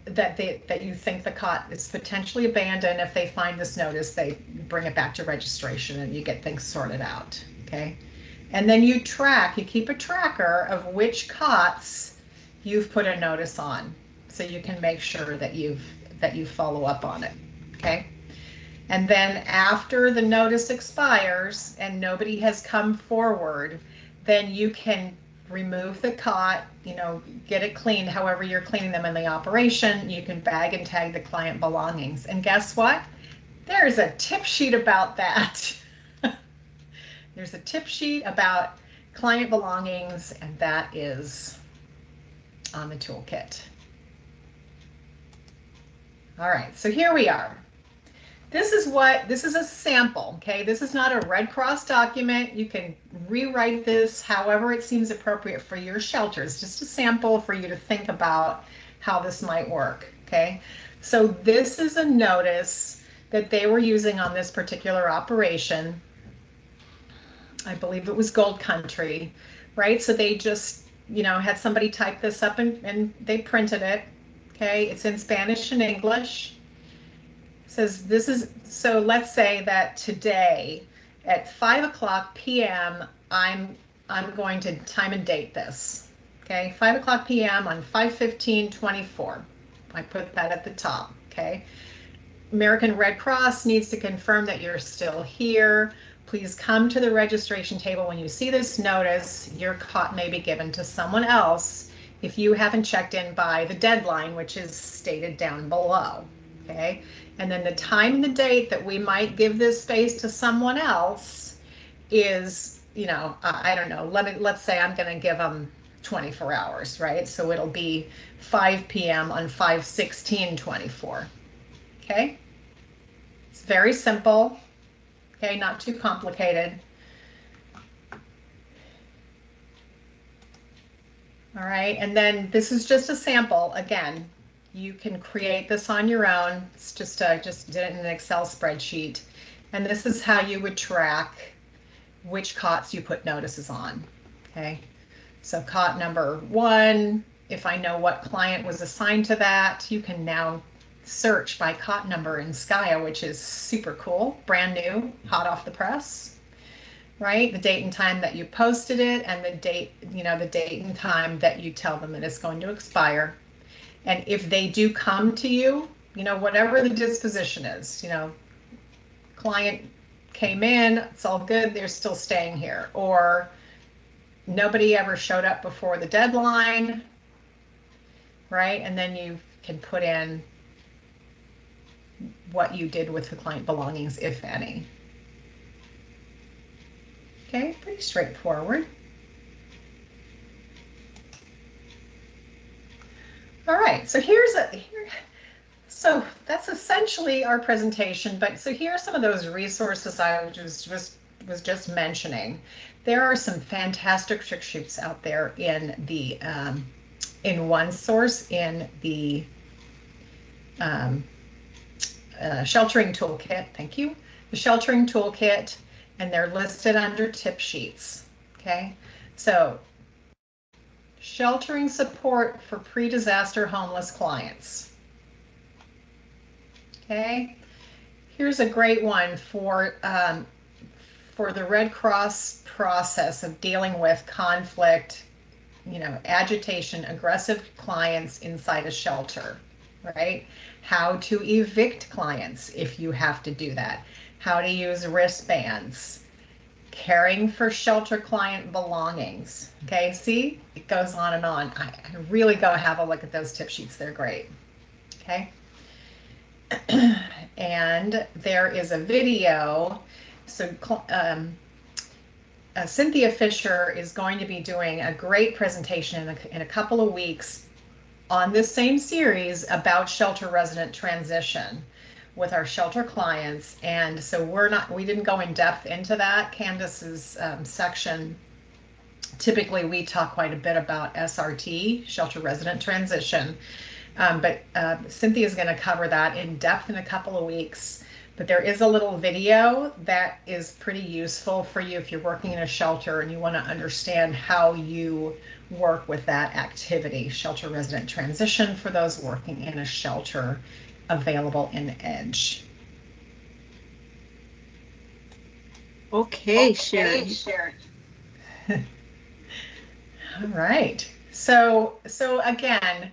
that you think the cot is potentially abandoned. If they find this notice, they bring it back to registration and you get things sorted out. Okay, and then you keep a tracker of which cots you've put a notice on, so you can make sure that you follow up on it. Okay, and then after the notice expires and nobody has come forward, then you can remove the cot, you know, get it cleaned however you're cleaning them in the operation. You can bag and tag the client belongings. And guess what? There's a tip sheet about that. There's a tip sheet about client belongings, and that is on the toolkit. All right, so here we are. This is a sample, okay? This is not a Red Cross document. You can rewrite this however it seems appropriate for your shelter. It's just a sample for you to think about how this might work, okay? So this is a notice that they were using on this particular operation. I believe it was Gold Country, right? So they just, you know, had somebody type this up and they printed it, okay? It's in Spanish and English. Says this is, so let's say that today at 5:00 p.m. I'm going to time and date this. Okay, 5:00 p.m. on 5/15/24. I put that at the top. Okay, American Red Cross needs to confirm that you're still here. Please come to the registration table when you see this notice. Your cot may be given to someone else if you haven't checked in by the deadline, which is stated down below. Okay, and then the time and the date that we might give this space to someone else is, you know, I don't know, let's say I'm going to give them 24 hours, right? So it'll be 5 p.m. on 5/16/24. Okay, it's very simple. Okay, not too complicated. All right, and then this is just a sample. Again, you can create this on your own. It's just did it in an Excel spreadsheet. And this is how you would track which cots you put notices on. Okay, so cot number 1, if I know what client was assigned to that, you can now search by cot number in SCIA, which is super cool, brand new, hot off the press, right? The date and time that you posted it, and the date, you know, the date and time that you tell them that it's going to expire. And if they do come to you, you know, whatever the disposition is, you know, client came in, it's all good, they're still staying here, or nobody ever showed up before the deadline, right? And then can put in what you did with the client belongings, if any. Okay, pretty straightforward. All right, so so that's essentially our presentation, but so here are some of those resources I was just mentioning. There are some fantastic trick sheets out there in the in OneSource, in the sheltering toolkit. Thank you. The sheltering toolkit, and they're listed under tip sheets. Okay, so sheltering support for pre-disaster homeless clients. Okay, here's a great one for the Red Cross process of dealing with conflict, agitation, aggressive clients inside a shelter, right? How to evict clients if you have to do that. How to use wristbands. Caring for shelter client belongings. Okay, see, it goes on and on. I really go have a look at those tip sheets. They're great. Okay. And there is a video. So Cynthia Fisher is going to be doing a great presentation in a couple of weeks on this same series about shelter resident transition with our shelter clients. And so we didn't go in depth into that. Candace's section, typically we talk quite a bit about SRT, shelter resident transition. But Cynthia is going to cover that in depth in a couple of weeks. But there is a little video that is pretty useful for you if you're working in a shelter and you want to understand how you work with that activity, shelter resident transition, for those working in a shelter, available in Edge. Okay, Sharon. All right. So again,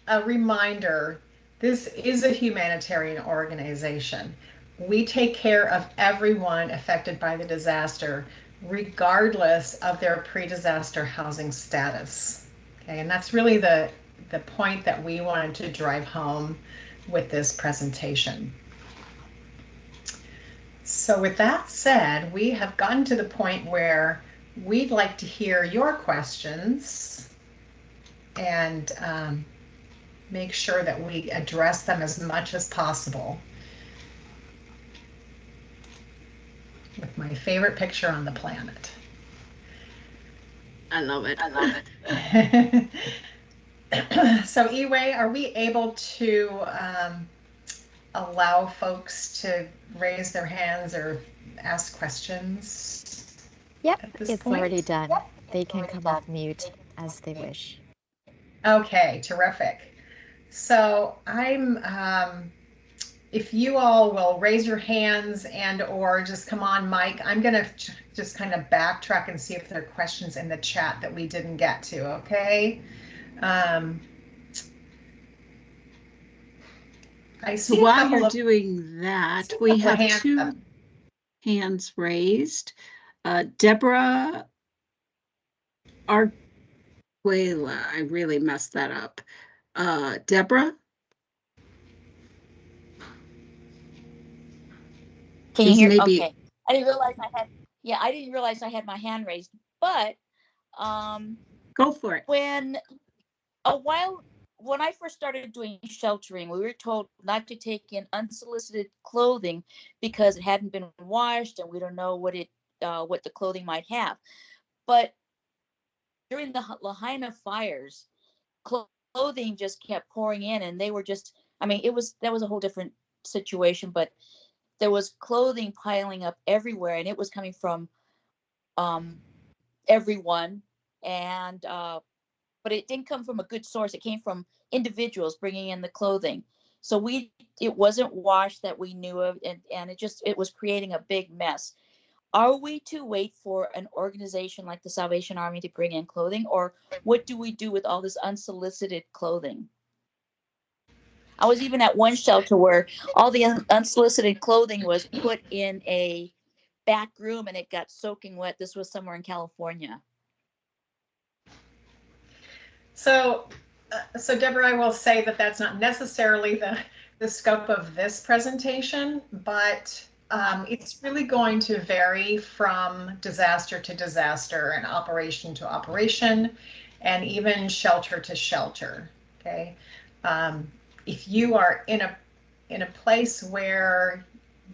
a reminder, this is a humanitarian organization. We take care of everyone affected by the disaster, regardless of their pre-disaster housing status. Okay, and that's really the point that we wanted to drive home with this presentation. So with that said, we have gotten to the point where we'd like to hear your questions and make sure that we address them as much as possible. With my favorite picture on the planet. I love it. So Iwei, are we able to allow folks to raise their hands or ask questions? Yep, At this it's point? already done. They can come off mute as they wish. Okay, terrific. So if you all will raise your hands and or just come on mic, I'm gonna just kind of backtrack and see if there are questions in the chat that we didn't get to, okay? I see So while you're doing that, we have two hands raised. Deborah Arguela, I really messed that up. Deborah? Can you hear? Okay. I didn't realize I had my hand raised, but go for it. When I first started doing sheltering, we were told not to take in unsolicited clothing because it hadn't been washed and we don't know what the clothing might have. But during the Lahaina fires, clothing just kept pouring in, and they were just, that was a whole different situation, but there was clothing piling up everywhere, and it was coming from everyone, and but it didn't come from a good source. It came from individuals bringing in the clothing. So it wasn't washed that we knew of, and it was creating a big mess. Are we to wait for an organization like the Salvation Army to bring in clothing, or what do we do with all this unsolicited clothing? I was even at one shelter where all the unsolicited clothing was put in a back room and it got soaking wet. This was somewhere in California. So So Deborah, I will say that that's not necessarily the scope of this presentation, but it's really going to vary from disaster to disaster and operation to operation and even shelter to shelter, okay? If you are in a place where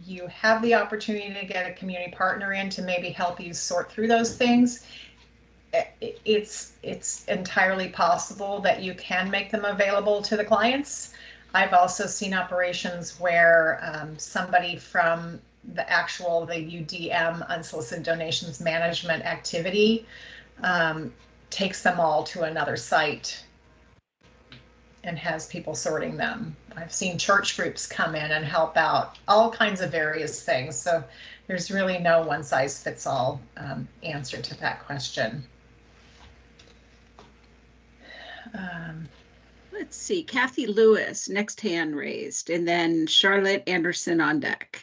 you have the opportunity to get a community partner in to maybe help you sort through those things, it's entirely possible that you can make them available to the clients. I've also seen operations where somebody from the UDM, unsolicited donations management activity, takes them all to another site and has people sorting them. I've seen church groups come in and help out, all kinds of various things. So there's really no one size fits all answer to that question. Let's see, Kathy Lewis, next hand raised, and then Charlotte Anderson on deck.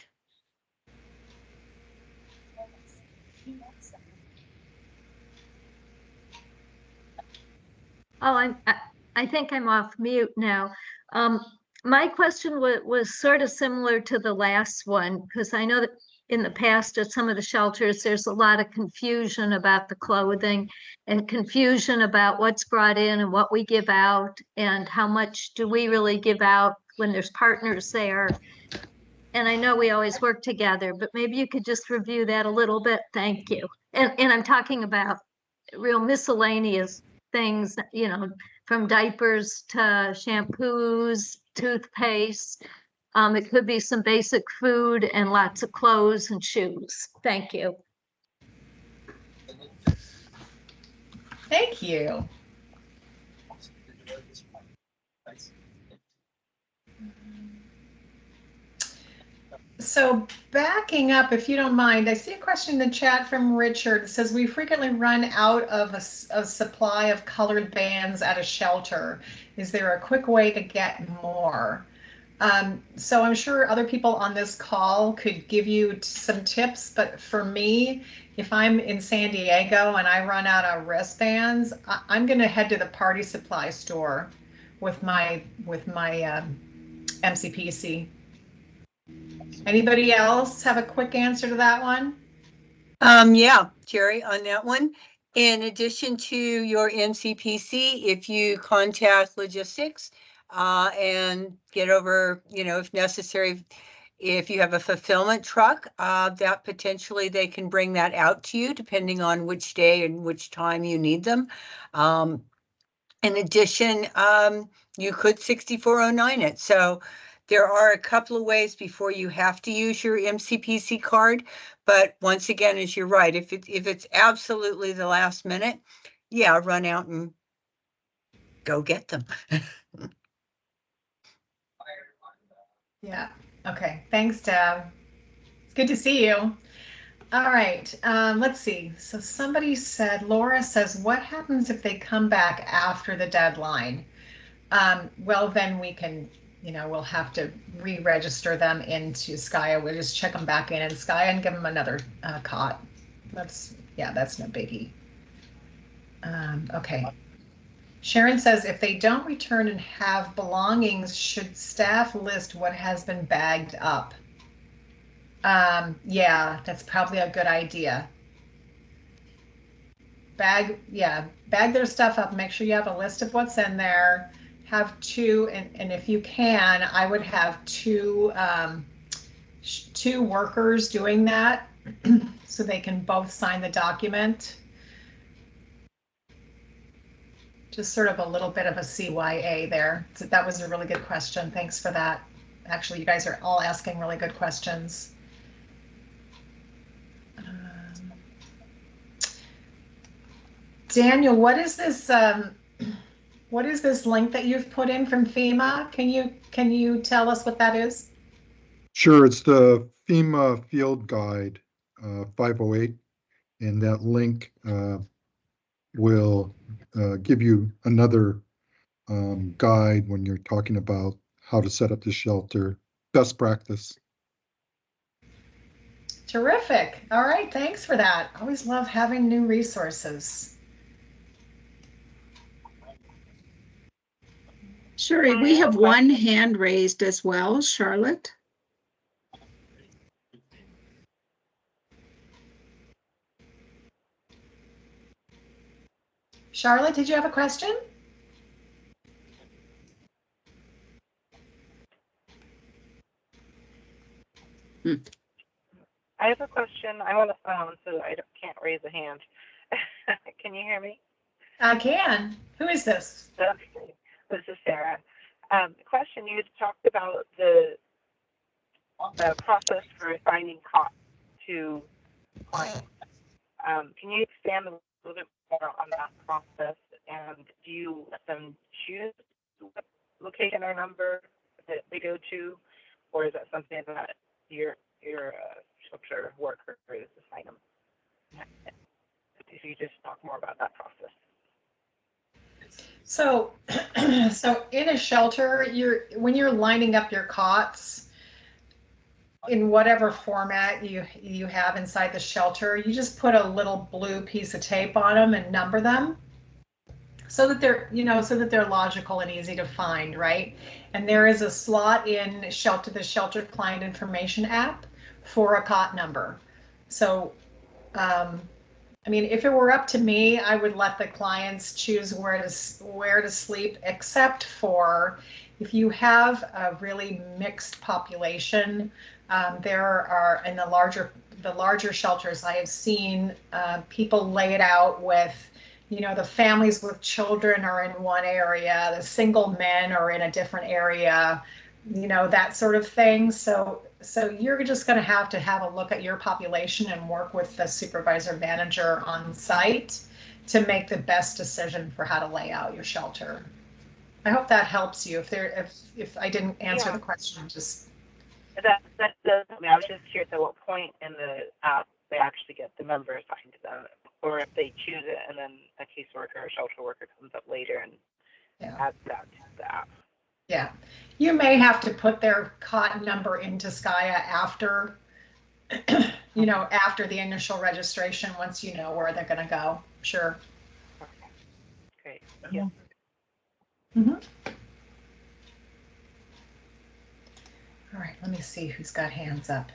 Oh, I think I'm off mute now. My question was sort of similar to the last one, because I know that in the past at some of the shelters, there's a lot of confusion about the clothing and confusion about what's brought in and what we give out and how much do we really give out when there's partners there. And I know we always work together, but maybe you could just review that a little bit. Thank you. And I'm talking about real miscellaneous things, you know, from diapers to shampoos, toothpaste. It could be some basic food and lots of clothes and shoes. Thank you. Thank you. So backing up, if you don't mind, I see a question in the chat from Richard. It says, we frequently run out of a supply of colored bands at a shelter. Is there a quick way to get more? So I'm sure other people on this call could give you some tips, but for me, if I'm in San Diego and I run out of wristbands, I'm going to head to the party supply store with my MCPC. Anybody else have a quick answer to that one? Yeah, Jerry, on that one. In addition to your MCPC, if you contact logistics and get over, you know, if necessary, if you have a fulfillment truck, that potentially they can bring that out to you depending on which day and which time you need them. In addition, you could 6409 it. So there are a couple of ways before you have to use your MCPC card. But once again, as you're right, if it's absolutely the last minute, yeah, run out and go get them. Yeah. Okay. Thanks, Deb. It's good to see you. All right. Let's see. So somebody said, Laura says, what happens if they come back after the deadline? Well, then we can, you know, we'll have to re-register them into Skya. We'll just check them back in Skya and give them another cot. That's no biggie. Okay. Sharon says, if they don't return and have belongings, should staff list what has been bagged up? Yeah, that's probably a good idea. Bag their stuff up. Make sure you have a list of what's in there. Have two, and if you can, I would have two workers doing that so they can both sign the document. Just sort of a little bit of a CYA there. So that was a really good question. Thanks for that. Actually, you guys are all asking really good questions. Daniel, what is this link that you've put in from FEMA? Can you tell us what that is? Sure, it's the FEMA Field Guide 508, and that link will give you another guide when you're talking about how to set up the shelter, best practice. Terrific. All right, thanks for that. Always love having new resources. Sherry, we have one hand raised as well, Charlotte. Charlotte, did you have a question? I have a question. I'm on the phone, so I can't raise a hand. Can you hear me? I can. Who is this? Okay. This is Sarah. Question, you talked about the process for assigning costs to clients. Can you expand a little bit more on that process? And do you let them choose what location or number that they go to, or is that something that your shelter worker is assign them? If you just talk more about that process. So, so in a shelter, when you're lining up your cots in whatever format you have inside the shelter, you just put a little blue piece of tape on them and number them so that they're, so that they're logical and easy to find, right? And there is a slot in the shelter client information app for a cot number. So, I mean, if it were up to me, I would let the clients choose where to sleep, except for if you have a really mixed population. There are in the larger shelters, I have seen people lay it out with, the families with children are in one area, the single men are in a different area, that sort of thing. So you're just going to have a look at your population and work with the supervisor manager on site to make the best decision for how to lay out your shelter. I hope that helps you. If I didn't answer the question, just that does. I mean, I was just curious at what point in the app they actually get the member assigned to them, or if they choose it and then a caseworker or shelter worker comes up later and adds that to the app. Yeah, you may have to put their cot number into Skya after, after the initial registration, once you know where they're going to go. Sure. Okay. Great. Yeah. Mm-hmm. All right, let me see who's got hands up.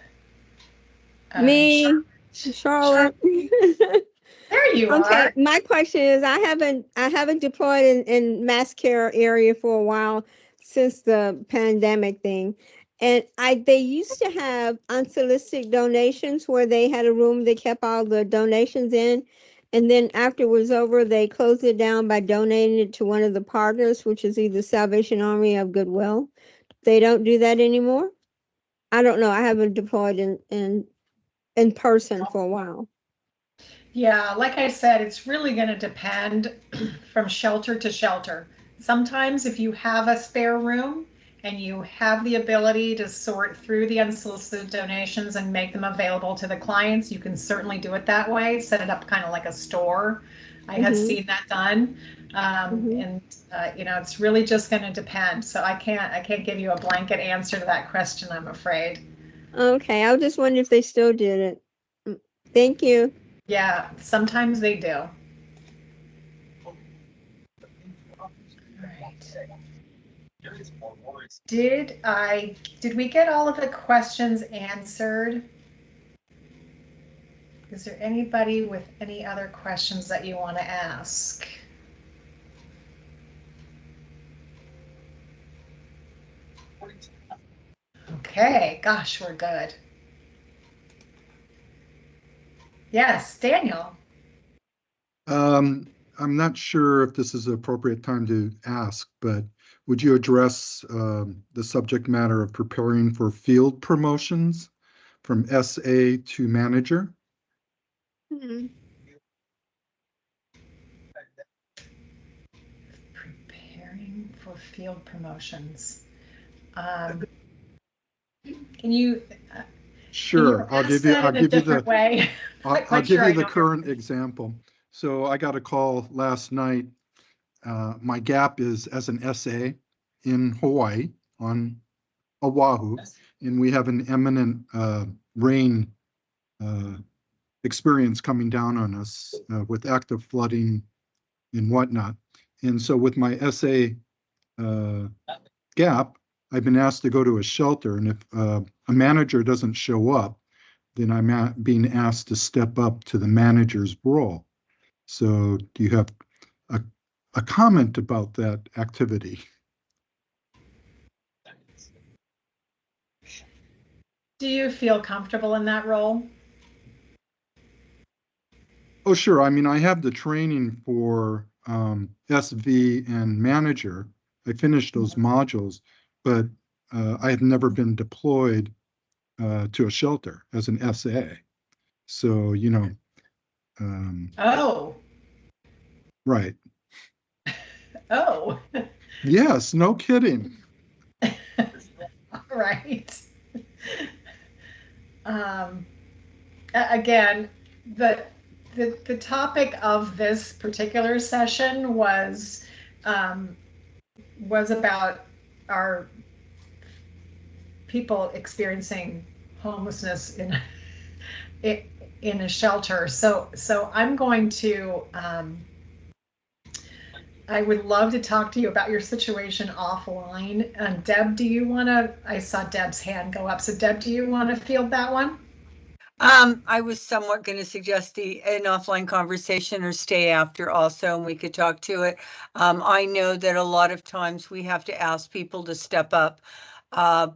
Me, Charlotte. There you are. My question is, I haven't deployed in mass care area for a while since the pandemic thing. And they used to have unsolicited donations where they had a room they kept all the donations in. And then after it was over, they closed it down by donating it to one of the partners, which is either Salvation Army or Goodwill. They don't do that anymore. I don't know. I haven't deployed in person for a while. Yeah, like I said, it's really going to depend from shelter to shelter. Sometimes if you have a spare room and you have the ability to sort through the unsolicited donations and make them available to the clients, you can certainly do it that way, set it up kind of like a store. I have seen that done. And it's really just going to depend. So I can't give you a blanket answer to that question, I'm afraid. Okay, I was just wondering if they still did it. Thank you. Yeah, sometimes they do. All right. Did we get all of the questions answered? Is there anybody with any other questions that you want to ask? Okay, gosh, we're good. Yes, Daniel. I'm not sure if this is the appropriate time to ask, but would you address the subject matter of preparing for field promotions from SA to manager? Preparing for field promotions. Can you? Sure, I'll give you way. I'll give you the current example. So I got a call last night. My gap is as an SA in Hawaii on Oahu, and we have an imminent rain experience coming down on us with active flooding and whatnot. And so with my SA gap, I've been asked to go to a shelter, and if a manager doesn't show up, then I'm being asked to step up to the manager's role. So do you have a comment about that activity? Do you feel comfortable in that role? Oh, sure. I mean, I have the training for SV and manager. I finished those modules, but I have never been deployed to a shelter as an SA. So, you know, Oh, right. oh, Yes, no kidding. right. Again, the topic of this particular session was about our people experiencing homelessness in a shelter. So I'm going to I would love to talk to you about your situation offline. Deb, do you want to? I saw Deb's hand go up. So Deb, do you want to field that one? I was somewhat going to suggest an offline conversation or stay after also, and we could talk to it. I know that a lot of times we have to ask people to step up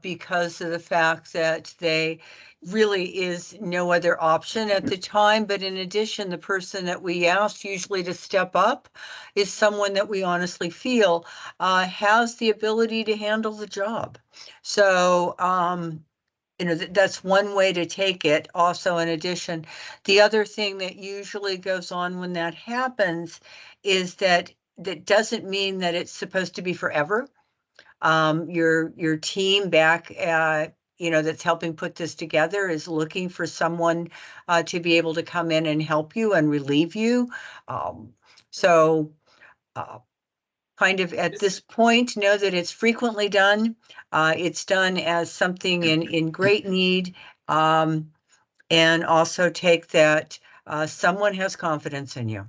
because of the fact that they really is no other option at the time. But in addition, the person that we asked usually to step up is someone that we honestly feel has the ability to handle the job. So, you know, that's one way to take it. Also, in addition, the other thing that usually goes on when that happens is that that doesn't mean that it's supposed to be forever. Your team back you know, that's helping put this together is looking for someone to be able to come in and help you and relieve you. So kind of at this point, know that it's frequently done. It's done as something in great need. And also take that someone has confidence in you.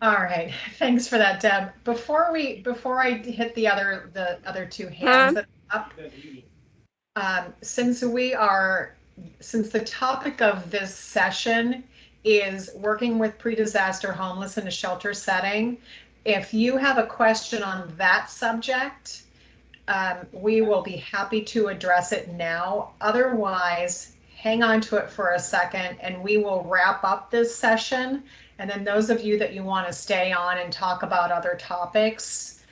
All right, thanks for that, Deb. Before I hit the other two hands that are up, since the topic of this session is working with pre-disaster homeless in a shelter setting, if you have a question on that subject, we will be happy to address it now. Otherwise, hang on to it for a second and we will wrap up this session. And then those of you that you want to stay on and talk about other topics,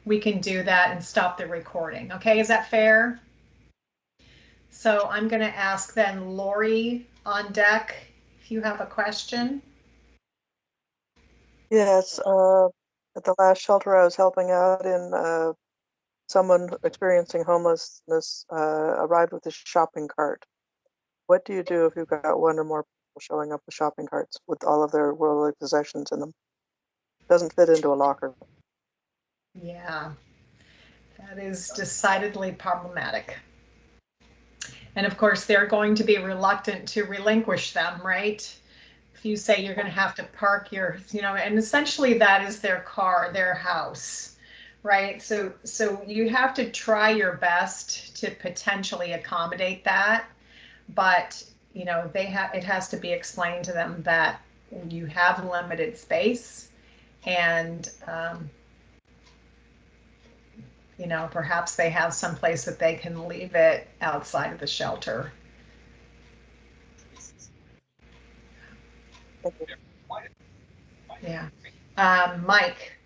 we can do that and stop the recording. Okay, is that fair? So I'm going to ask then Lori on deck if you have a question. Yes, at the last shelter I was helping out in, someone experiencing homelessness arrived with a shopping cart. What do you do if you've got one or more people showing up with shopping carts with all of their worldly possessions in them? Doesn't fit into a locker. Yeah, that is decidedly problematic. And of course, they're going to be reluctant to relinquish them, right? If you say you're going to have to park your, you know, and essentially that is their car, their house, right? So you have to try your best to potentially accommodate that, but you know, it has to be explained to them that you have limited space and you know, perhaps they have some place that they can leave it outside of the shelter. Yeah. Mike.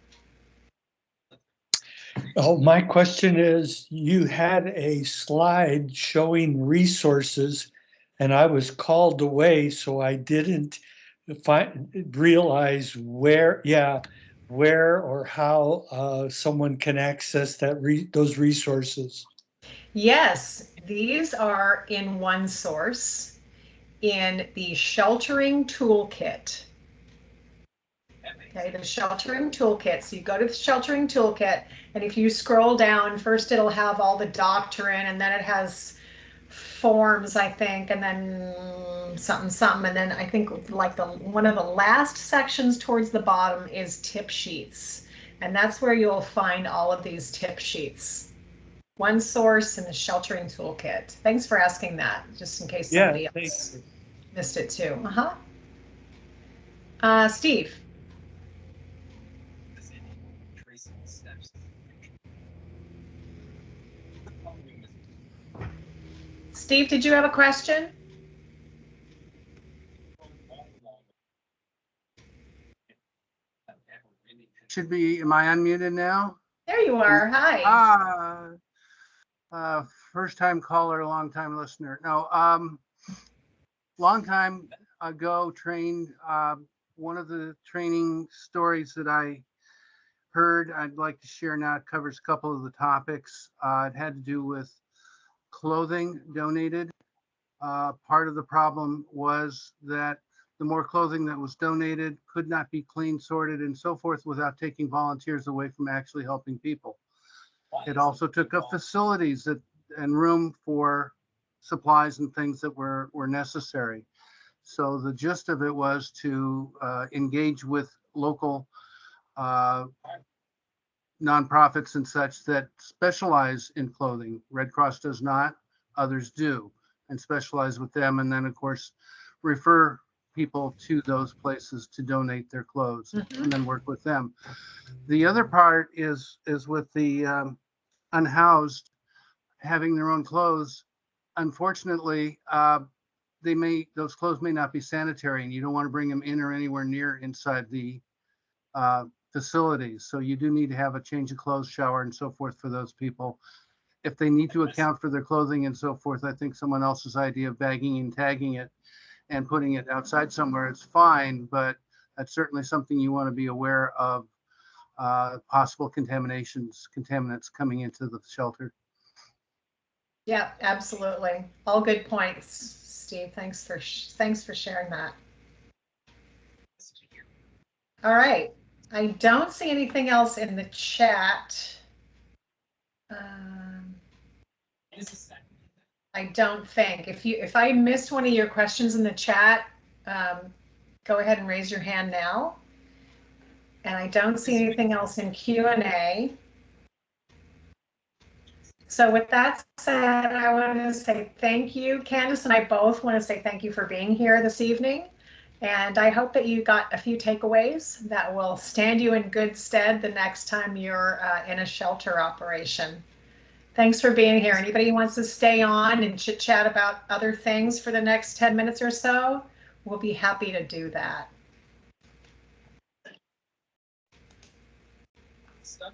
Oh, my question is, you had a slide showing resources and I was called away, so I didn't realize where or how someone can access those resources. Yes, these are in one source in the sheltering toolkit. Okay, the sheltering toolkit. So you go to the sheltering toolkit, and if you scroll down, first it'll have all the doctrine, and then it has forms, I think, and then something, and then I think like one of the last sections towards the bottom is tip sheets. And that's where you'll find all of these tip sheets. One source in the sheltering toolkit. Thanks for asking that, just in case Yeah, somebody thank else you. missed it too. Steve. Steve, did you have a question? Should be, am I unmuted now? There you are. Hi. First time caller, long time listener. No, long time ago trained, one of the training stories that I heard, I'd like to share now. It covers a couple of the topics. It had to do with clothing donated. Part of the problem was that the more clothing that was donated could not be clean, sorted, and so forth without taking volunteers away from actually helping people. It also took up facilities and room for supplies and things that were necessary. So the gist of it was to engage with local nonprofits and such that specialize in clothing. Red Cross does not, others do, and specialize with them. And then, of course, refer people to those places to donate their clothes and then work with them. The other part is with the unhoused having their own clothes. Unfortunately, those clothes may not be sanitary, and you don't want to bring them in or anywhere near inside the facilities. So you do need to have a change of clothes, shower, and so forth for those people. If they need to account for their clothing and so forth, I think someone else's idea of bagging and tagging it and putting it outside somewhere is fine, but that's certainly something you want to be aware of, possible contaminants coming into the shelter. Yeah, absolutely. All good points, Steve. Thanks for sharing that. All right. I don't see anything else in the chat. I don't think. If I missed one of your questions in the chat, go ahead and raise your hand now. And I don't see anything else in Q&A. So with that said, I want to say thank you. Candace and I both want to say thank you for being here this evening. And I hope that you got a few takeaways that will stand you in good stead the next time you're in a shelter operation. Thanks for being here. Anybody who wants to stay on and chit chat about other things for the next 10 minutes or so, we'll be happy to do that.